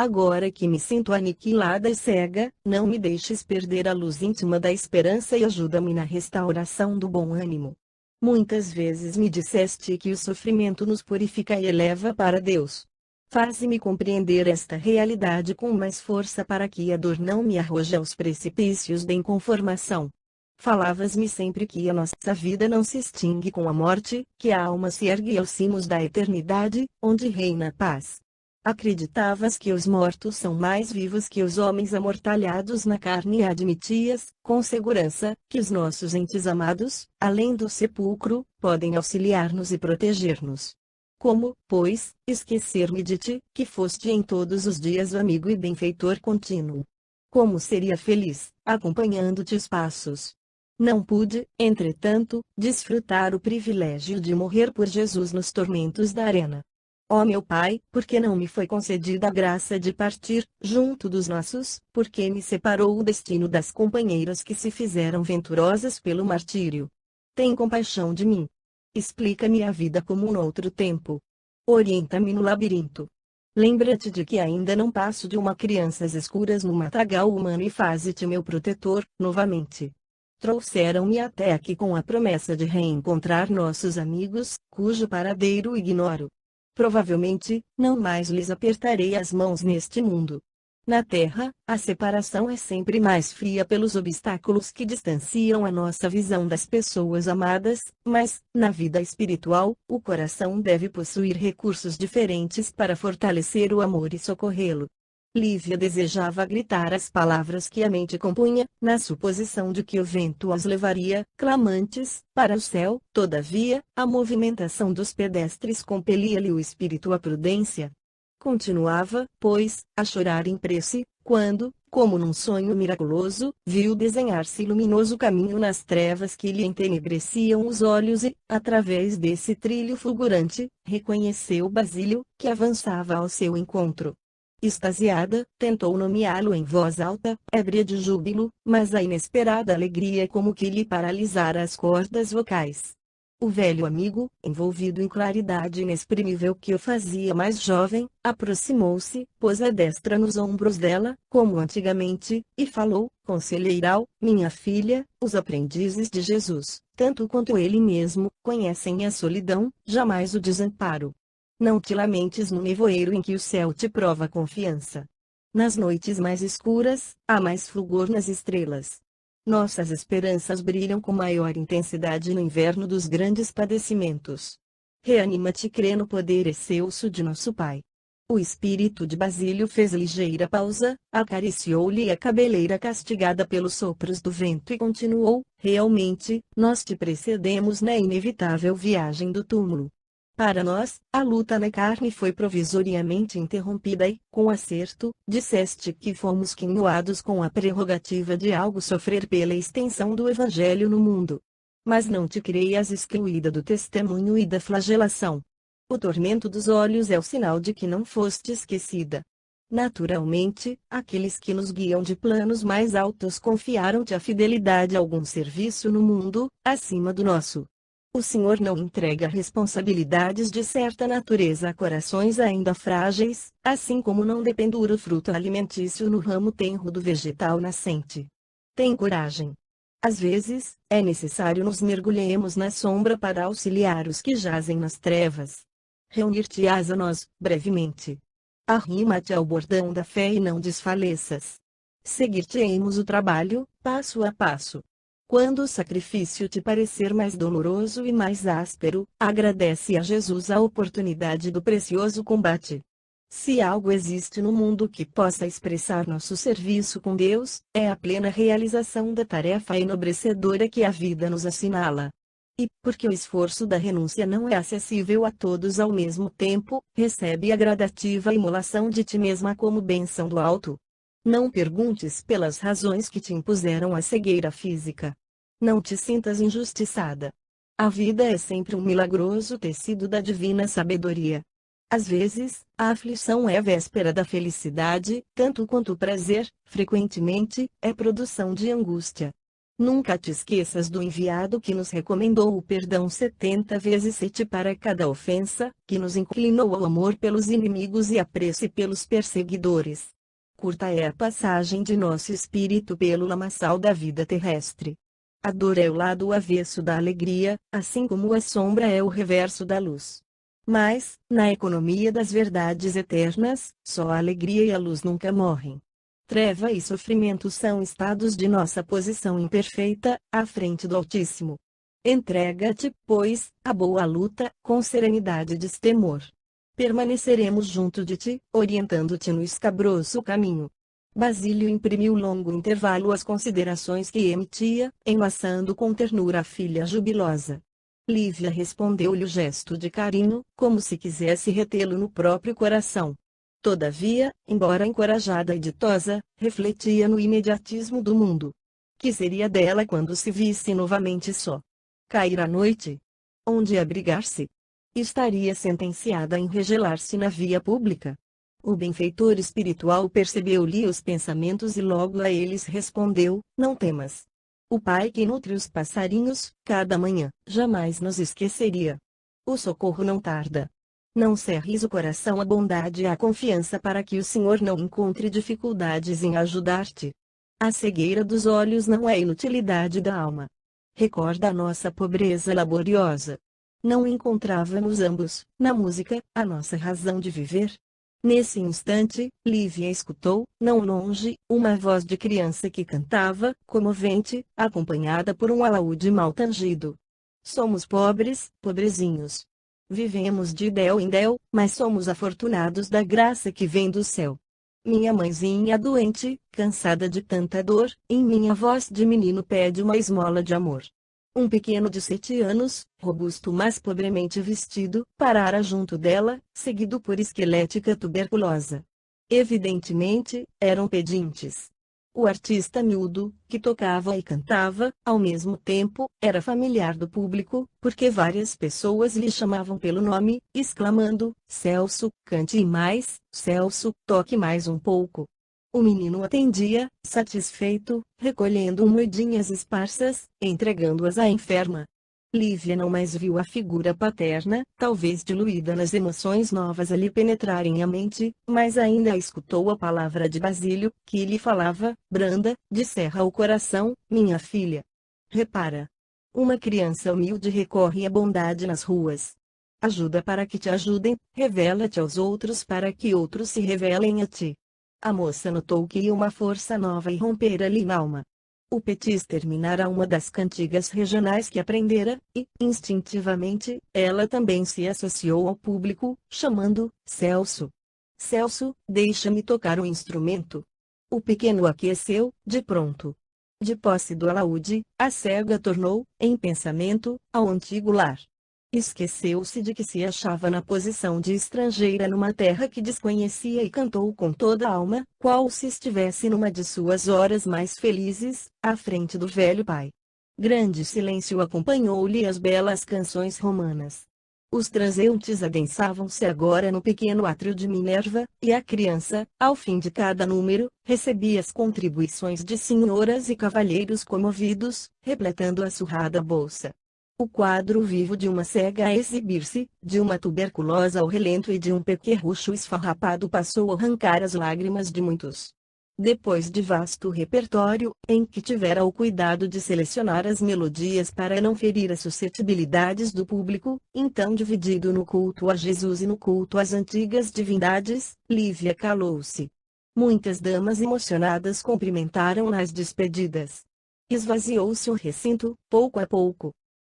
[SPEAKER 1] Agora que me sinto aniquilada e cega, não me deixes perder a luz íntima da esperança e ajuda-me na restauração do bom ânimo. Muitas vezes me disseste que o sofrimento nos purifica e eleva para Deus. Faze-me compreender esta realidade com mais força para que a dor não me arroje aos precipícios da inconformação. Falavas-me sempre que a nossa vida não se extingue com a morte, que a alma se ergue aos cimos da eternidade, onde reina a paz. Acreditavas que os mortos são mais vivos que os homens amortalhados na carne e admitias, com segurança, que os nossos entes amados, além do sepulcro, podem auxiliar-nos e proteger-nos. Como, pois, esquecer-me de ti, que foste em todos os dias o amigo e benfeitor contínuo? Como seria feliz, acompanhando-te os passos. Não pude, entretanto, desfrutar o privilégio de morrer por Jesus nos tormentos da arena. Ó meu Pai, por que não me foi concedida a graça de partir, junto dos nossos, porque me separou o destino das companheiras que se fizeram venturosas pelo martírio? Tem compaixão de mim. Explica-me a vida como noutro tempo. Orienta-me no labirinto. Lembra-te de que ainda não passo de uma criança às escuras no matagal humano e faze-te meu protetor, novamente. Trouxeram-me até aqui com a promessa de reencontrar nossos amigos, cujo paradeiro ignoro. Provavelmente, não mais lhes apertarei as mãos neste mundo. Na Terra, a separação é sempre mais fria pelos obstáculos que distanciam a nossa visão das pessoas amadas, mas, na vida espiritual, o coração deve possuir recursos diferentes para fortalecer o amor e socorrê-lo. Lívia desejava gritar as palavras que a mente compunha, na suposição de que o vento as levaria, clamantes, para o céu. Todavia, a movimentação dos pedestres compelia-lhe o espírito à prudência. Continuava, pois, a chorar em prece, quando, como num sonho miraculoso, viu desenhar-se luminoso caminho nas trevas que lhe entenebreciam os olhos e, através desse trilho fulgurante, reconheceu Basílio, que avançava ao seu encontro. Extasiada, tentou nomeá-lo em voz alta, ébria de júbilo, mas a inesperada alegria como que lhe paralisara as cordas vocais. O velho amigo, envolvido em claridade inexprimível que o fazia mais jovem, aproximou-se, pôs a destra nos ombros dela, como antigamente, e falou, conselheiral: minha filha, os aprendizes de Jesus, tanto quanto ele mesmo, conhecem a solidão, jamais o desamparo. Não te lamentes no nevoeiro em que o céu te prova confiança. Nas noites mais escuras, há mais fulgor nas estrelas. Nossas esperanças brilham com maior intensidade no inverno dos grandes padecimentos. Reanima-te e crê no poder excelso de nosso Pai. O espírito de Basílio fez ligeira pausa, acariciou-lhe a cabeleira castigada pelos sopros do vento e continuou: realmente, nós te precedemos na inevitável viagem do túmulo. Para nós, a luta na carne foi provisoriamente interrompida e, com acerto, disseste que fomos quinhoados com a prerrogativa de algo sofrer pela extensão do Evangelho no mundo. Mas não te creias excluída do testemunho e da flagelação. O tormento dos olhos é o sinal de que não foste esquecida. Naturalmente, aqueles que nos guiam de planos mais altos confiaram-te a fidelidade a algum serviço no mundo, acima do nosso. O Senhor não entrega responsabilidades de certa natureza a corações ainda frágeis, assim como não dependura o fruto alimentício no ramo tenro do vegetal nascente. Tem coragem. Às vezes, é necessário nos mergulhemos na sombra para auxiliar os que jazem nas trevas. Reunir-te-ás a nós, brevemente. Arrima-te ao bordão da fé e não desfaleças. Seguir-te-emos o trabalho, passo a passo. Quando o sacrifício te parecer mais doloroso e mais áspero, agradece a Jesus a oportunidade do precioso combate. Se algo existe no mundo que possa expressar nosso serviço com Deus, é a plena realização da tarefa enobrecedora que a vida nos assinala. E, porque o esforço da renúncia não é acessível a todos ao mesmo tempo, recebe a gradativa imolação de ti mesma como bênção do alto. Não perguntes pelas razões que te impuseram a cegueira física. Não te sintas injustiçada. A vida é sempre um milagroso tecido da divina sabedoria. Às vezes, a aflição é a véspera da felicidade, tanto quanto o prazer, frequentemente, é produção de angústia. Nunca te esqueças do enviado que nos recomendou o perdão 70 vezes 7 para cada ofensa, que nos inclinou ao amor pelos inimigos e à prece pelos perseguidores. Curta é a passagem de nosso espírito pelo lamaçal da vida terrestre. A dor é o lado avesso da alegria, assim como a sombra é o reverso da luz. Mas, na economia das verdades eternas, só a alegria e a luz nunca morrem. Treva e sofrimento são estados de nossa posição imperfeita, à frente do Altíssimo. Entrega-te, pois, à boa luta, com serenidade e destemor. Permaneceremos junto de ti, orientando-te no escabroso caminho. Basílio imprimiu longo intervalo às considerações que emitia, enlaçando com ternura a filha jubilosa. Lívia respondeu-lhe o gesto de carinho, como se quisesse retê-lo no próprio coração. Todavia, embora encorajada e ditosa, refletia no imediatismo do mundo. Que seria dela quando se visse novamente só? Cair à noite? Onde abrigar-se? Estaria sentenciada a enregelar-se na via pública. O benfeitor espiritual percebeu-lhe os pensamentos e logo a eles respondeu: não temas. O Pai que nutre os passarinhos, cada manhã, jamais nos esqueceria. O socorro não tarda. Não cerres o coração à bondade e à confiança para que o Senhor não encontre dificuldades em ajudar-te. A cegueira dos olhos não é inutilidade da alma. Recorda a nossa pobreza laboriosa. Não encontrávamos ambos, na música, a nossa razão de viver? Nesse instante, Lívia escutou, não longe, uma voz de criança que cantava, comovente, acompanhada por um alaúde mal tangido. Somos pobres, pobrezinhos. Vivemos de del em del, mas somos afortunados da graça que vem do céu. Minha mãezinha doente, cansada de tanta dor, em minha voz de menino pede uma esmola de amor. Um pequeno de 7 anos, robusto mas pobremente vestido, parara junto dela, seguido por esquelética tuberculosa. Evidentemente, eram pedintes. O artista miúdo, que tocava e cantava, ao mesmo tempo, era familiar do público, porque várias pessoas lhe chamavam pelo nome, exclamando: Celso, cante mais, Celso, toque mais um pouco. O menino atendia, satisfeito, recolhendo moedinhas esparsas, entregando-as à enferma. Lívia não mais viu a figura paterna, talvez diluída nas emoções novas a lhe penetrarem a mente, mas ainda escutou a palavra de Basílio, que lhe falava, branda, de serra ao coração: minha filha. Repara. Uma criança humilde recorre à bondade nas ruas. Ajuda para que te ajudem, revela-te aos outros para que outros se revelem a ti. A moça notou que uma força nova irrompera-lhe na alma. O Petis terminara uma das cantigas regionais que aprendera, e, instintivamente, ela também se associou ao público, chamando: Celso. Celso, deixa-me tocar o instrumento. O pequeno aqueceu, de pronto. De posse do alaúde, a cega tornou, em pensamento, ao antigo lar. Esqueceu-se de que se achava na posição de estrangeira numa terra que desconhecia e cantou com toda a alma, qual se estivesse numa de suas horas mais felizes, à frente do velho pai. Grande silêncio acompanhou-lhe as belas canções romanas. Os transeuntes adensavam-se agora no pequeno átrio de Minerva, e a criança, ao fim de cada número, recebia as contribuições de senhoras e cavalheiros comovidos, repletando a surrada bolsa. O quadro vivo de uma cega a exibir-se, de uma tuberculosa ao relento e de um pequerrucho esfarrapado passou a arrancar as lágrimas de muitos. Depois de vasto repertório, em que tivera o cuidado de selecionar as melodias para não ferir as suscetibilidades do público, então dividido no culto a Jesus e no culto às antigas divindades, Lívia calou-se. Muitas damas emocionadas cumprimentaram-na as despedidas. Esvaziou-se o recinto, pouco a pouco.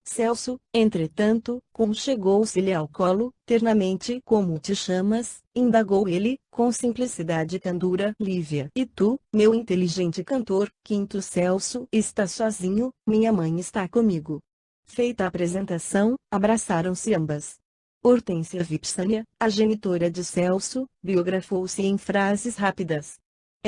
[SPEAKER 1] Celso, entretanto, conchegou-se-lhe ao colo, ternamente: como te chamas? Indagou ele, com simplicidade e candura. Lívia. E tu, meu inteligente cantor? Quinto Celso. Está sozinho, minha mãe está comigo. Feita a apresentação, abraçaram-se ambas. Hortência Vipsânia, a genitora de Celso, biografou-se em frases rápidas.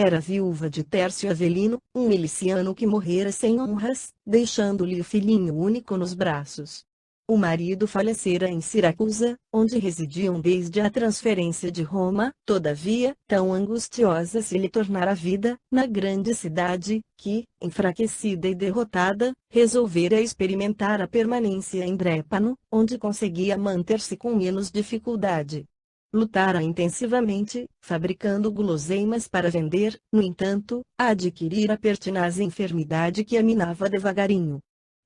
[SPEAKER 1] Era viúva de Tércio Avelino, um miliciano que morrera sem honras, deixando-lhe o filhinho único nos braços. O marido falecera em Siracusa, onde residiam desde a transferência de Roma. Todavia, tão angustiosa se lhe tornara a vida, na grande cidade, que, enfraquecida e derrotada, resolvera experimentar a permanência em Drépano, onde conseguia manter-se com menos dificuldade. Lutara intensivamente, fabricando guloseimas para vender, no entanto, a adquirir a pertinaz enfermidade que a minava devagarinho.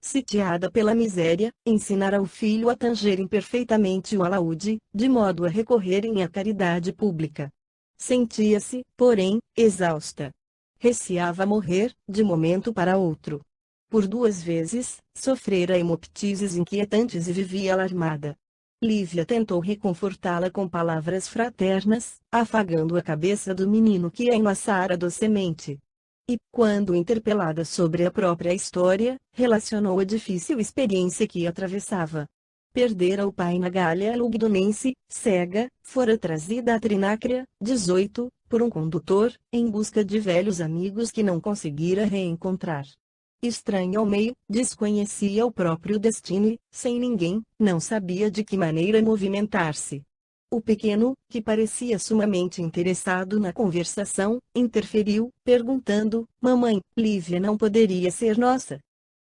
[SPEAKER 1] Sitiada pela miséria, ensinara o filho a tanger imperfeitamente o alaúde, de modo a recorrerem à caridade pública. Sentia-se, porém, exausta. Receava morrer, de momento para outro. Por 2 vezes, sofrera hemoptises inquietantes e vivia alarmada. Lívia tentou reconfortá-la com palavras fraternas, afagando a cabeça do menino que a enlaçara docemente. E, quando interpelada sobre a própria história, relacionou a difícil experiência que atravessava. Perdera o pai na Gália Lugdunense, cega, fora trazida a Trinácrea, 18, por um condutor, em busca de velhos amigos que não conseguira reencontrar. Estranha ao meio, desconhecia o próprio destino e, sem ninguém, não sabia de que maneira movimentar-se. O pequeno, que parecia sumamente interessado na conversação, interferiu, perguntando: Mamãe, Lívia não poderia ser nossa?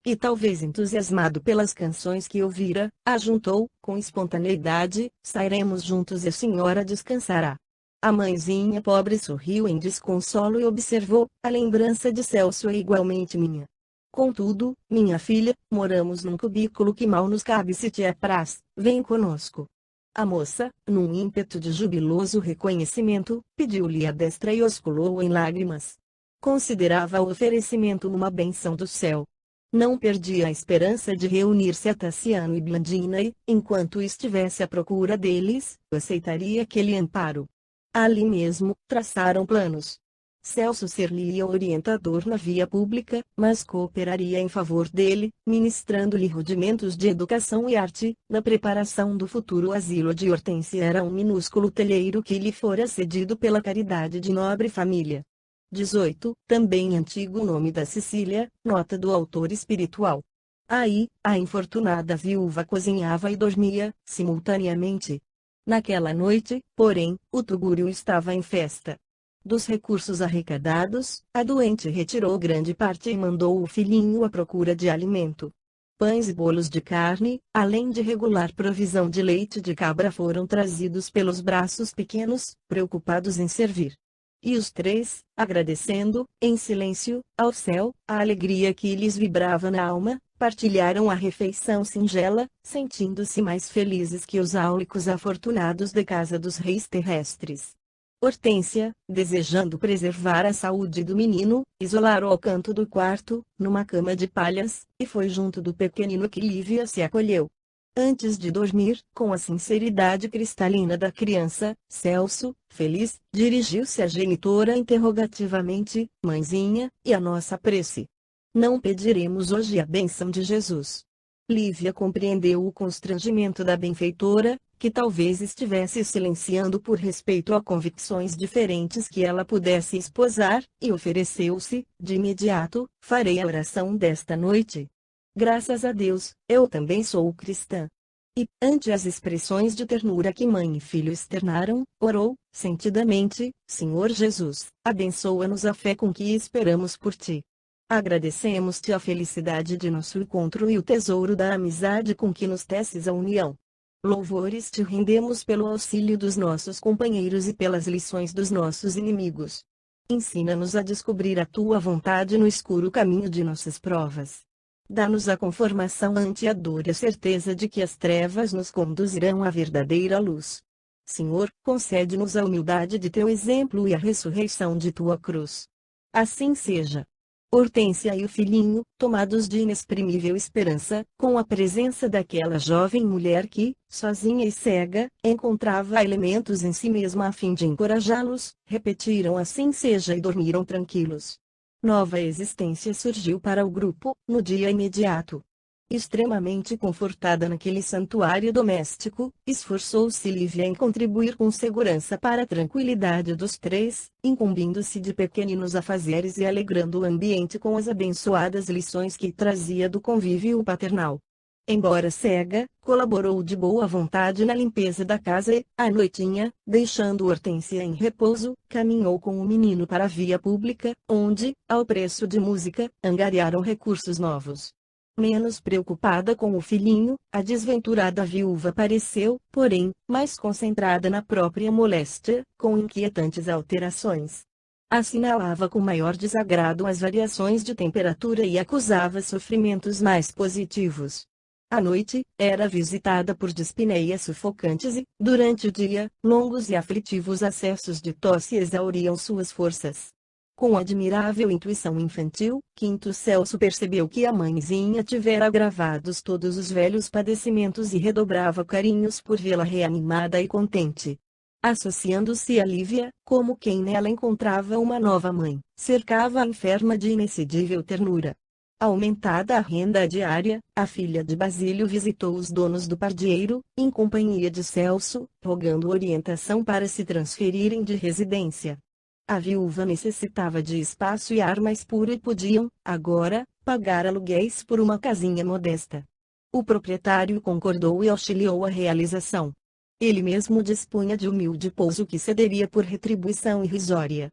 [SPEAKER 1] E talvez entusiasmado pelas canções que ouvira, ajuntou, com espontaneidade: Sairemos juntos e a senhora descansará. A mãezinha pobre sorriu em desconsolo e observou: A lembrança de Celso é igualmente minha. Contudo, minha filha, moramos num cubículo que mal nos cabe. Se te apraz, vem conosco. A moça, num ímpeto de jubiloso reconhecimento, pediu-lhe a destra e osculou em lágrimas. Considerava o oferecimento uma bênção do céu. Não perdia a esperança de reunir-se a Tassiano e Blandina e, enquanto estivesse à procura deles, aceitaria aquele amparo. Ali mesmo, traçaram planos. Celso ser-lhe-ia orientador na via pública, mas cooperaria em favor dele, ministrando-lhe rudimentos de educação e arte. Na preparação do futuro asilo de Hortência era um minúsculo telheiro que lhe fora cedido pela caridade de nobre família. 18, também antigo nome da Sicília, nota do autor espiritual. Aí, a infortunada viúva cozinhava e dormia, simultaneamente. Naquela noite, porém, o tugúrio estava em festa. Dos recursos arrecadados, a doente retirou grande parte e mandou o filhinho à procura de alimento. Pães e bolos de carne, além de regular provisão de leite de cabra foram trazidos pelos braços pequenos, preocupados em servir. E os três, agradecendo, em silêncio, ao céu, a alegria que lhes vibrava na alma, partilharam a refeição singela, sentindo-se mais felizes que os áulicos afortunados da casa dos reis terrestres. Hortência, desejando preservar a saúde do menino, isolara-o ao canto do quarto, numa cama de palhas, e foi junto do pequenino que Lívia se acolheu. Antes de dormir, com a sinceridade cristalina da criança, Celso, feliz, dirigiu-se à genitora interrogativamente: Mãezinha, e a nossa prece? Não pediremos hoje a bênção de Jesus? Lívia compreendeu o constrangimento da benfeitora, que talvez estivesse silenciando por respeito a convicções diferentes que ela pudesse esposar, e ofereceu-se, de imediato: farei a oração desta noite. Graças a Deus, eu também sou cristã. E, ante as expressões de ternura que mãe e filho externaram, orou, sentidamente: Senhor Jesus, abençoa-nos a fé com que esperamos por ti. Agradecemos-te a felicidade de nosso encontro e o tesouro da amizade com que nos teces a união. Louvores te rendemos pelo auxílio dos nossos companheiros e pelas lições dos nossos inimigos. Ensina-nos a descobrir a tua vontade no escuro caminho de nossas provas. Dá-nos a conformação ante a dor e a certeza de que as trevas nos conduzirão à verdadeira luz. Senhor, concede-nos a humildade de teu exemplo e a ressurreição de tua cruz. Assim seja. Hortência e o filhinho, tomados de inexprimível esperança, com a presença daquela jovem mulher que, sozinha e cega, encontrava elementos em si mesma a fim de encorajá-los, repetiram assim seja e dormiram tranquilos. Nova existência surgiu para o grupo, no dia imediato. Extremamente confortada naquele santuário doméstico, esforçou-se Lívia em contribuir com segurança para a tranquilidade dos três, incumbindo-se de pequeninos afazeres e alegrando o ambiente com as abençoadas lições que trazia do convívio paternal. Embora cega, colaborou de boa vontade na limpeza da casa e, à noitinha, deixando Hortência em repouso, caminhou com o menino para a via pública, onde, ao preço de música, angariaram recursos novos. Menos preocupada com o filhinho, a desventurada viúva pareceu, porém, mais concentrada na própria moléstia, com inquietantes alterações. Assinalava com maior desagrado as variações de temperatura e acusava sofrimentos mais positivos. À noite, era visitada por dispneias sufocantes e, durante o dia, longos e aflitivos acessos de tosse exauriam suas forças. Com admirável intuição infantil, Quinto Celso percebeu que a mãezinha tivera agravados todos os velhos padecimentos e redobrava carinhos por vê-la reanimada e contente. Associando-se a Lívia, como quem nela encontrava uma nova mãe, cercava a enferma de inexcedível ternura. Aumentada a renda diária, a filha de Basílio visitou os donos do pardieiro, em companhia de Celso, rogando orientação para se transferirem de residência. A viúva necessitava de espaço e ar mais puro e podiam, agora, pagar aluguéis por uma casinha modesta. O proprietário concordou e auxiliou a realização. Ele mesmo dispunha de humilde pouso que cederia por retribuição irrisória.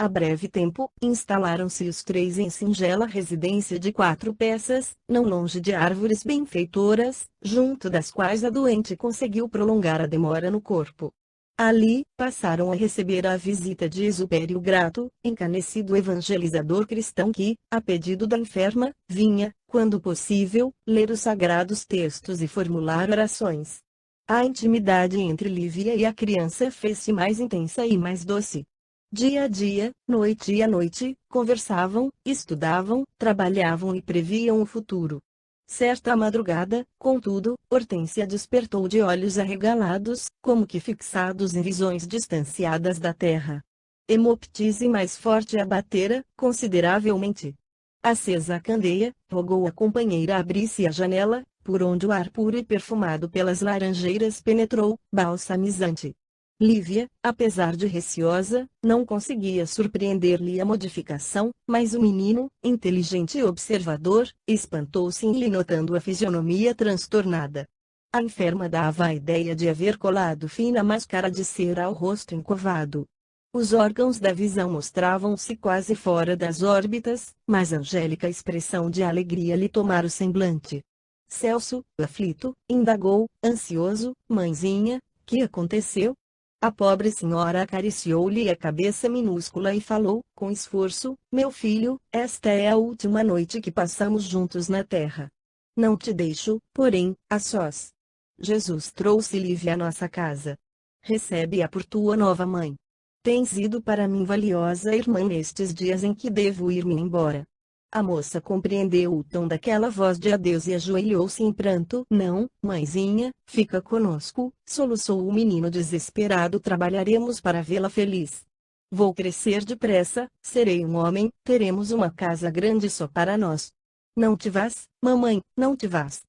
[SPEAKER 1] A breve tempo, instalaram-se os três em singela residência de 4 peças, não longe de árvores benfeitoras, junto das quais a doente conseguiu prolongar a demora no corpo. Ali, passaram a receber a visita de Exupério Grato, encanecido evangelizador cristão que, a pedido da enferma, vinha, quando possível, ler os sagrados textos e formular orações. A intimidade entre Lívia e a criança fez-se mais intensa e mais doce. Dia a dia, noite a noite, conversavam, estudavam, trabalhavam e previam o futuro. Certa madrugada, contudo, Hortência despertou de olhos arregalados, como que fixados em visões distanciadas da terra. Hemoptise mais forte a batera, consideravelmente. Acesa a candeia, rogou a companheira abrisse a janela, por onde o ar puro e perfumado pelas laranjeiras penetrou, balsamizante. Lívia, apesar de receosa, não conseguia surpreender-lhe a modificação, mas o menino, inteligente e observador, espantou-se em lhe notando a fisionomia transtornada. A enferma dava a ideia de haver colado fina máscara de cera ao rosto encovado. Os órgãos da visão mostravam-se quase fora das órbitas, mas angélica expressão de alegria lhe tomara o semblante. Celso, aflito, indagou, ansioso: mãezinha, que aconteceu? A pobre senhora acariciou-lhe a cabeça minúscula e falou, com esforço: meu filho, esta é a última noite que passamos juntos na terra. Não te deixo, porém, a sós. Jesus trouxe Lívia à nossa casa. Recebe-a por tua nova mãe. Tens sido para mim valiosa irmã nestes dias em que devo ir-me embora. A moça compreendeu o tom daquela voz de adeus e ajoelhou-se em pranto. Não, mãezinha, fica conosco, soluçou o menino desesperado. Trabalharemos para vê-la feliz. Vou crescer depressa, serei um homem, teremos uma casa grande só para nós. Não te vás, mamãe, não te vás.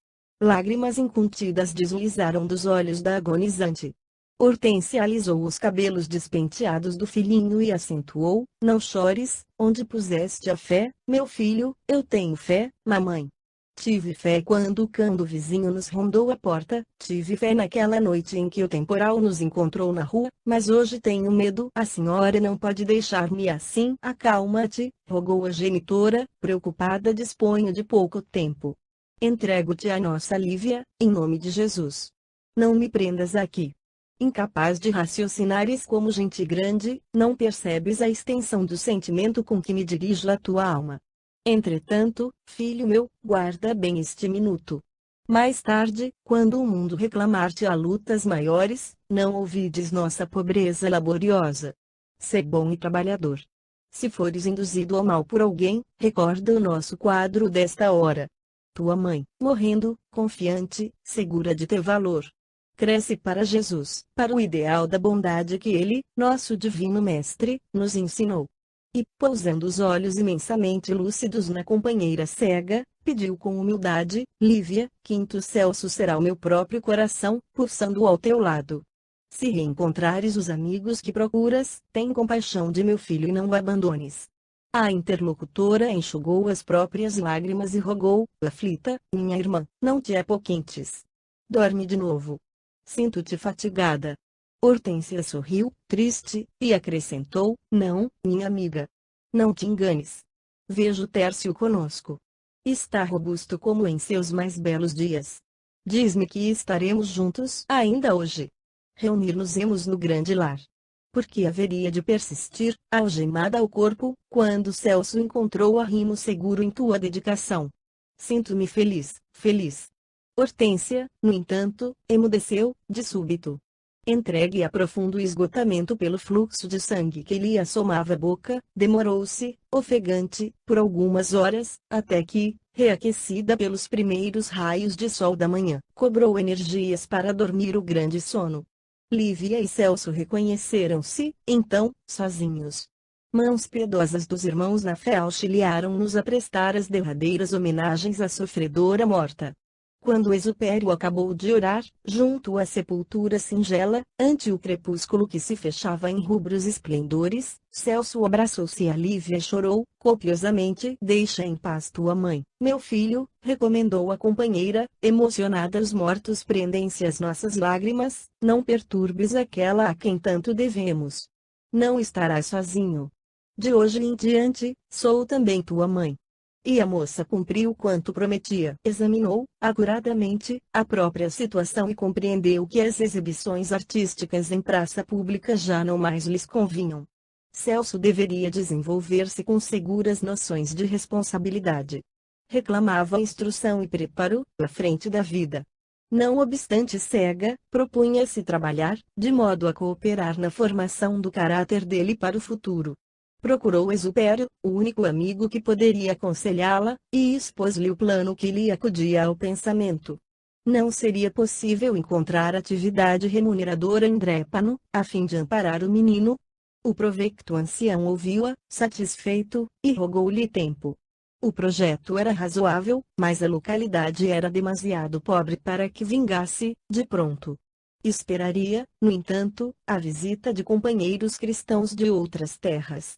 [SPEAKER 1] Lágrimas incontidas deslizaram dos olhos da agonizante. Hortência alisou os cabelos despenteados do filhinho e acentuou: não chores, onde puseste a fé, meu filho? Eu tenho fé, mamãe. Tive fé quando o cão do vizinho nos rondou a porta, tive fé naquela noite em que o temporal nos encontrou na rua, mas hoje tenho medo. A senhora não pode deixar-me assim. Acalma-te, rogou a genitora, preocupada. Disponho de pouco tempo. Entrego-te a nossa Lívia, em nome de Jesus. Não me prendas aqui. Incapaz de raciocinares como gente grande, não percebes a extensão do sentimento com que me dirijo a tua alma. Entretanto, filho meu, guarda bem este minuto. Mais tarde, quando o mundo reclamar-te a lutas maiores, não ouvides nossa pobreza laboriosa. Sê bom e trabalhador. Se fores induzido ao mal por alguém, recorda o nosso quadro desta hora. Tua mãe, morrendo, confiante, segura de teu valor. Cresce para Jesus, para o ideal da bondade que Ele, nosso Divino Mestre, nos ensinou. E, pousando os olhos imensamente lúcidos na companheira cega, pediu com humildade: Lívia, Quinto Celso será o meu próprio coração, pulsando ao teu lado. Se reencontrares os amigos que procuras, tem compaixão de meu filho e não o abandones. A interlocutora enxugou as próprias lágrimas e rogou, aflita: minha irmã, não te apoquentes. Dorme de novo. Sinto-te fatigada. Hortência sorriu, triste, e acrescentou: não, minha amiga. Não te enganes. Vejo Tércio conosco. Está robusto como em seus mais belos dias. Diz-me que estaremos juntos ainda hoje. Reunir-nos-emos no grande lar. Por que haveria de persistir, algemada ao corpo, quando Celso encontrou arrimo seguro em tua dedicação? Sinto-me feliz, feliz. Hortência, no entanto, emudeceu, de súbito. Entregue a profundo esgotamento pelo fluxo de sangue que lhe assomava a boca, demorou-se, ofegante, por algumas horas, até que, reaquecida pelos primeiros raios de sol da manhã, cobrou energias para dormir o grande sono. Lívia e Celso reconheceram-se, então, sozinhos. Mãos piedosas dos irmãos na fé auxiliaram-nos a prestar as derradeiras homenagens à sofredora morta. Quando Exupério acabou de orar, junto à sepultura singela, ante o crepúsculo que se fechava em rubros esplendores, Celso abraçou-se a Lívia e chorou, copiosamente. Deixa em paz tua mãe, meu filho, recomendou a companheira, emocionada. Os mortos prendem-se às nossas lágrimas, não perturbes aquela a quem tanto devemos. Não estarás sozinho. De hoje em diante, sou também tua mãe. E a moça cumpriu quanto prometia. Examinou, acuradamente, a própria situação e compreendeu que as exibições artísticas em praça pública já não mais lhes convinham. Celso deveria desenvolver-se com seguras noções de responsabilidade. Reclamava instrução e preparo, à frente da vida. Não obstante cega, propunha-se trabalhar, de modo a cooperar na formação do caráter dele para o futuro. Procurou Exupério, o único amigo que poderia aconselhá-la, e expôs-lhe o plano que lhe acudia ao pensamento. Não seria possível encontrar atividade remuneradora em Drépano, a fim de amparar o menino? O provecto ancião ouviu-a, satisfeito, e rogou-lhe tempo. O projeto era razoável, mas a localidade era demasiado pobre para que vingasse, de pronto. Esperaria, no entanto, a visita de companheiros cristãos de outras terras.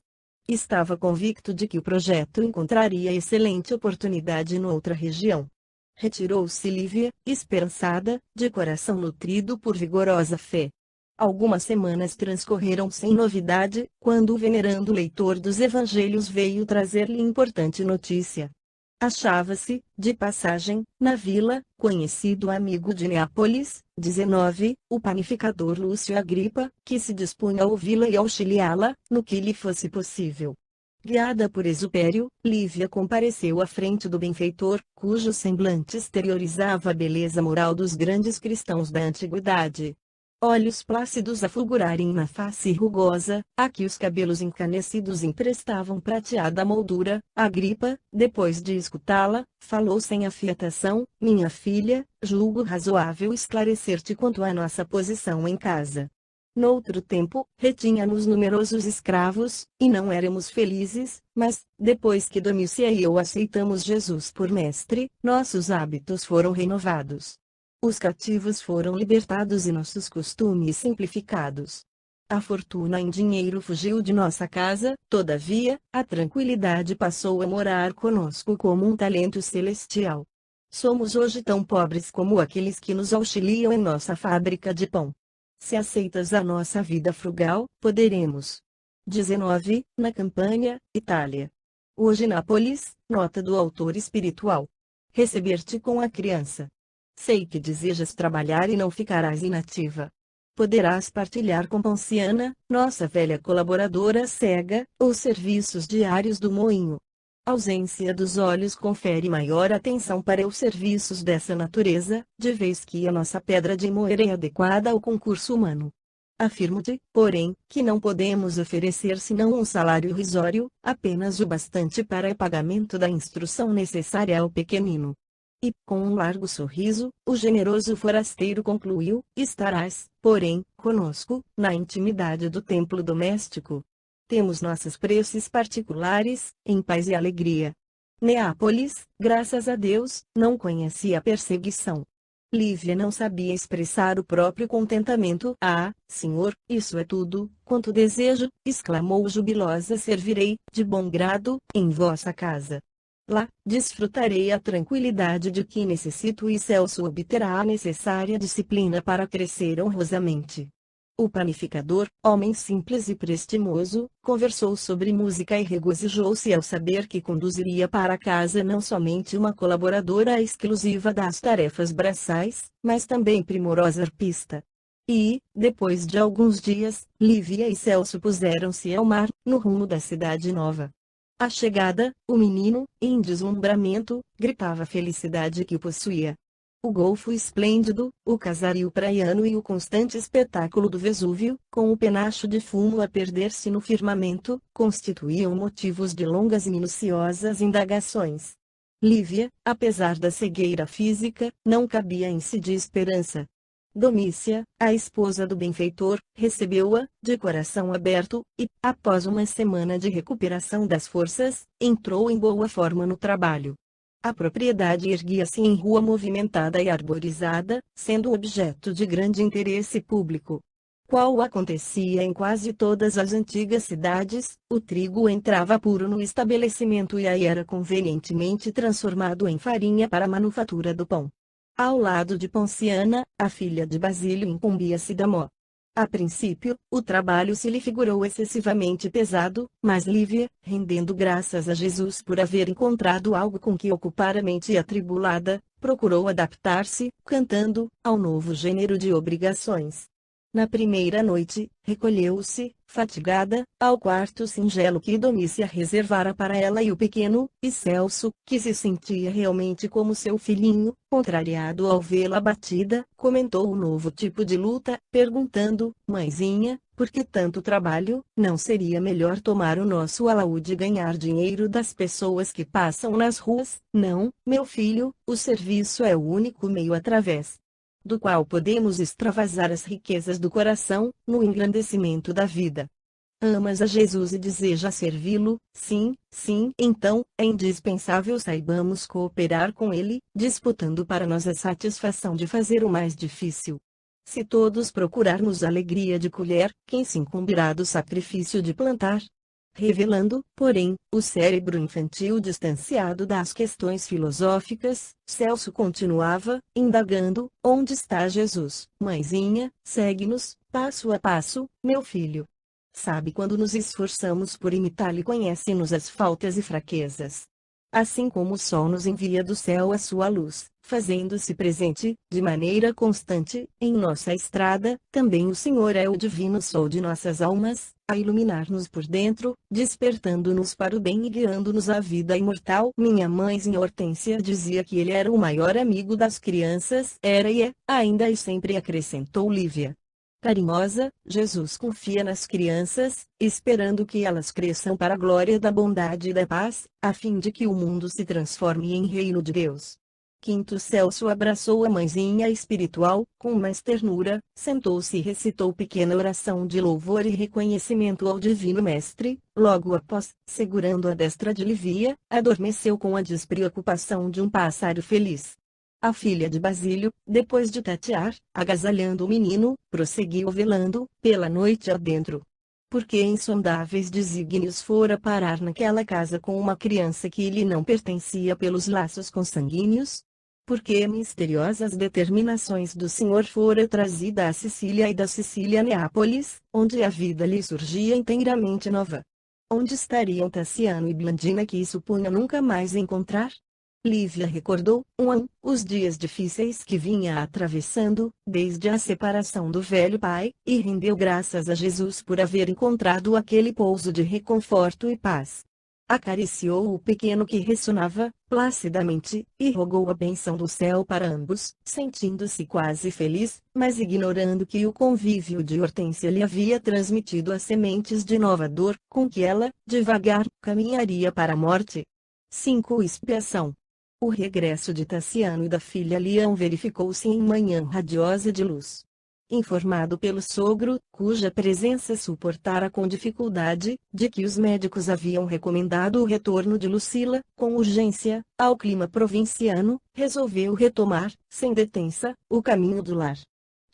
[SPEAKER 1] Estava convicto de que o projeto encontraria excelente oportunidade noutra região. Retirou-se Lívia, esperançada, de coração nutrido por vigorosa fé. Algumas semanas transcorreram sem novidade, quando o venerando leitor dos evangelhos veio trazer-lhe importante notícia. Achava-se, de passagem, na vila, conhecido amigo de Neápolis, 19, o panificador Lúcio Agripa, que se dispunha a ouvi-la e auxiliá-la, no que lhe fosse possível. Guiada por Exupério, Lívia compareceu à frente do benfeitor, cujo semblante exteriorizava a beleza moral dos grandes cristãos da antiguidade. Olhos plácidos a fulgurarem na face rugosa, a que os cabelos encanecidos emprestavam prateada moldura, Agripa, depois de escutá-la, falou sem afetação: minha filha, julgo razoável esclarecer-te quanto à nossa posição em casa. Noutro tempo, retinha-nos numerosos escravos, e não éramos felizes, mas, depois que Domícia e eu aceitamos Jesus por mestre, nossos hábitos foram renovados. Os cativos foram libertados e nossos costumes simplificados. A fortuna em dinheiro fugiu de nossa casa, todavia, a tranquilidade passou a morar conosco como um talento celestial. Somos hoje tão pobres como aqueles que nos auxiliam em nossa fábrica de pão. Se aceitas a nossa vida frugal, poderemos. 19, na Campanha, Itália. Hoje Nápoles, nota do autor espiritual. Receber-te com a criança. Sei que desejas trabalhar e não ficarás inativa. Poderás partilhar com Ponciana, nossa velha colaboradora cega, os serviços diários do moinho. A ausência dos olhos confere maior atenção para os serviços dessa natureza, de vez que a nossa pedra de moer é adequada ao concurso humano. Afirmo-te, porém, que não podemos oferecer senão um salário irrisório, apenas o bastante para o pagamento da instrução necessária ao pequenino. E, com um largo sorriso, o generoso forasteiro concluiu: estarás, porém, conosco, na intimidade do templo doméstico. Temos nossas preces particulares, em paz e alegria. Neápolis, graças a Deus, não conhecia perseguição. Lívia não sabia expressar o próprio contentamento. Ah, senhor, isso é tudo, quanto desejo, exclamou jubilosa. Servirei, de bom grado, em vossa casa. Lá, desfrutarei a tranquilidade de que necessito e Celso obterá a necessária disciplina para crescer honrosamente. O panificador, homem simples e prestimoso, conversou sobre música e regozijou-se ao saber que conduziria para casa não somente uma colaboradora exclusiva das tarefas braçais, mas também primorosa arpista. E, depois de alguns dias, Lívia e Celso puseram-se ao mar, no rumo da cidade nova. À chegada, o menino, em deslumbramento, gritava a felicidade que o possuía. O golfo esplêndido, o casario praiano e o constante espetáculo do Vesúvio, com o penacho de fumo a perder-se no firmamento, constituíam motivos de longas e minuciosas indagações. Lívia, apesar da cegueira física, não cabia em si de esperança. Domícia, a esposa do benfeitor, recebeu-a, de coração aberto, e, após uma semana de recuperação das forças, entrou em boa forma no trabalho. A propriedade erguia-se em rua movimentada e arborizada, sendo objeto de grande interesse público. Qual acontecia em quase todas as antigas cidades, o trigo entrava puro no estabelecimento e aí era convenientemente transformado em farinha para a manufatura do pão. Ao lado de Ponciana, a filha de Basílio incumbia-se da mó. A princípio, o trabalho se lhe figurou excessivamente pesado, mas Lívia, rendendo graças a Jesus por haver encontrado algo com que ocupar a mente atribulada, procurou adaptar-se, cantando, ao novo gênero de obrigações. Na primeira noite, recolheu-se, fatigada, ao quarto singelo que Domícia reservara para ela e o pequeno, e Celso, que se sentia realmente como seu filhinho, contrariado ao vê-la abatida, comentou o novo tipo de luta, perguntando: mãezinha, por que tanto trabalho? Não seria melhor tomar o nosso alaúde e ganhar dinheiro das pessoas que passam nas ruas? Não, meu filho, o serviço é o único meio através do qual podemos extravasar as riquezas do coração, no engrandecimento da vida. Amas a Jesus e desejas servi-lo? Sim, sim. Então, é indispensável saibamos cooperar com Ele, disputando para nós a satisfação de fazer o mais difícil. Se todos procurarmos a alegria de colher, quem se incumbirá do sacrifício de plantar? Revelando, porém, o cérebro infantil distanciado das questões filosóficas, Celso continuava, indagando: onde está Jesus? Mãezinha, segue-nos, passo a passo, meu filho. Sabe quando nos esforçamos por imitá-lo e conhece-nos as faltas e fraquezas. Assim como o sol nos envia do céu a sua luz, fazendo-se presente, de maneira constante, em nossa estrada, também o Senhor é o divino sol de nossas almas, a iluminar-nos por dentro, despertando-nos para o bem e guiando-nos à vida imortal. Minha mãezinha Hortência dizia que ele era o maior amigo das crianças. Era e é, ainda e sempre, acrescentou Lívia. Carinhosa, Jesus confia nas crianças, esperando que elas cresçam para a glória da bondade e da paz, a fim de que o mundo se transforme em reino de Deus. Quinto Celso abraçou a mãezinha espiritual, com mais ternura, sentou-se e recitou pequena oração de louvor e reconhecimento ao Divino Mestre. Logo após, segurando a destra de Lívia, adormeceu com a despreocupação de um pássaro feliz. A filha de Basílio, depois de tatear, agasalhando o menino, prosseguiu velando, pela noite adentro. Por que insondáveis desígnios fora parar naquela casa com uma criança que lhe não pertencia pelos laços consanguíneos? Por que misteriosas determinações do Senhor fora trazida a Sicília e da Sicília a Neápolis, onde a vida lhe surgia inteiramente nova? Onde estariam Tassiano e Blandina que supunha nunca mais encontrar? Lívia recordou, os dias difíceis que vinha atravessando, desde a separação do velho pai, e rendeu graças a Jesus por haver encontrado aquele pouso de reconforto e paz. Acariciou o pequeno que ressonava, placidamente, e rogou a bênção do céu para ambos, sentindo-se quase feliz, mas ignorando que o convívio de Hortência lhe havia transmitido as sementes de nova dor, com que ela, devagar, caminharia para a morte. 5. Expiação. O regresso de Tassiano e da filha Leão verificou-se em manhã radiosa de luz. Informado pelo sogro, cuja presença suportara com dificuldade, de que os médicos haviam recomendado o retorno de Lucila, com urgência, ao clima provinciano, resolveu retomar, sem detença, o caminho do lar.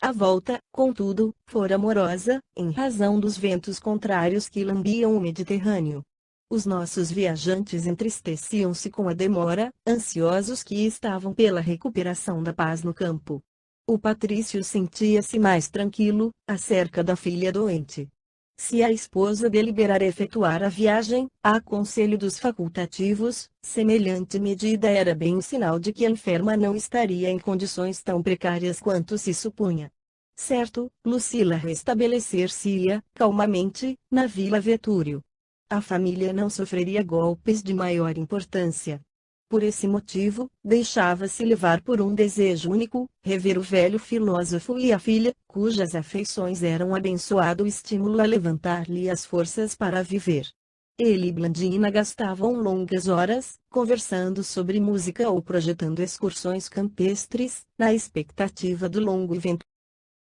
[SPEAKER 1] A volta, contudo, fora morosa, em razão dos ventos contrários que lambiam o Mediterrâneo. Os nossos viajantes entristeciam-se com a demora, ansiosos que estavam pela recuperação da paz no campo. O patrício sentia-se mais tranquilo, acerca da filha doente. Se a esposa deliberar efetuar a viagem, a conselho dos facultativos, semelhante medida era bem um sinal de que a enferma não estaria em condições tão precárias quanto se supunha. Certo, Lucila restabelecer-se-ia, calmamente, na Vila Vetúrio. A família não sofreria golpes de maior importância. Por esse motivo, deixava-se levar por um desejo único, rever o velho filósofo e a filha, cujas afeições eram abençoado estímulo a levantar-lhe as forças para viver. Ele e Blandina gastavam longas horas, conversando sobre música ou projetando excursões campestres, na expectativa do longo e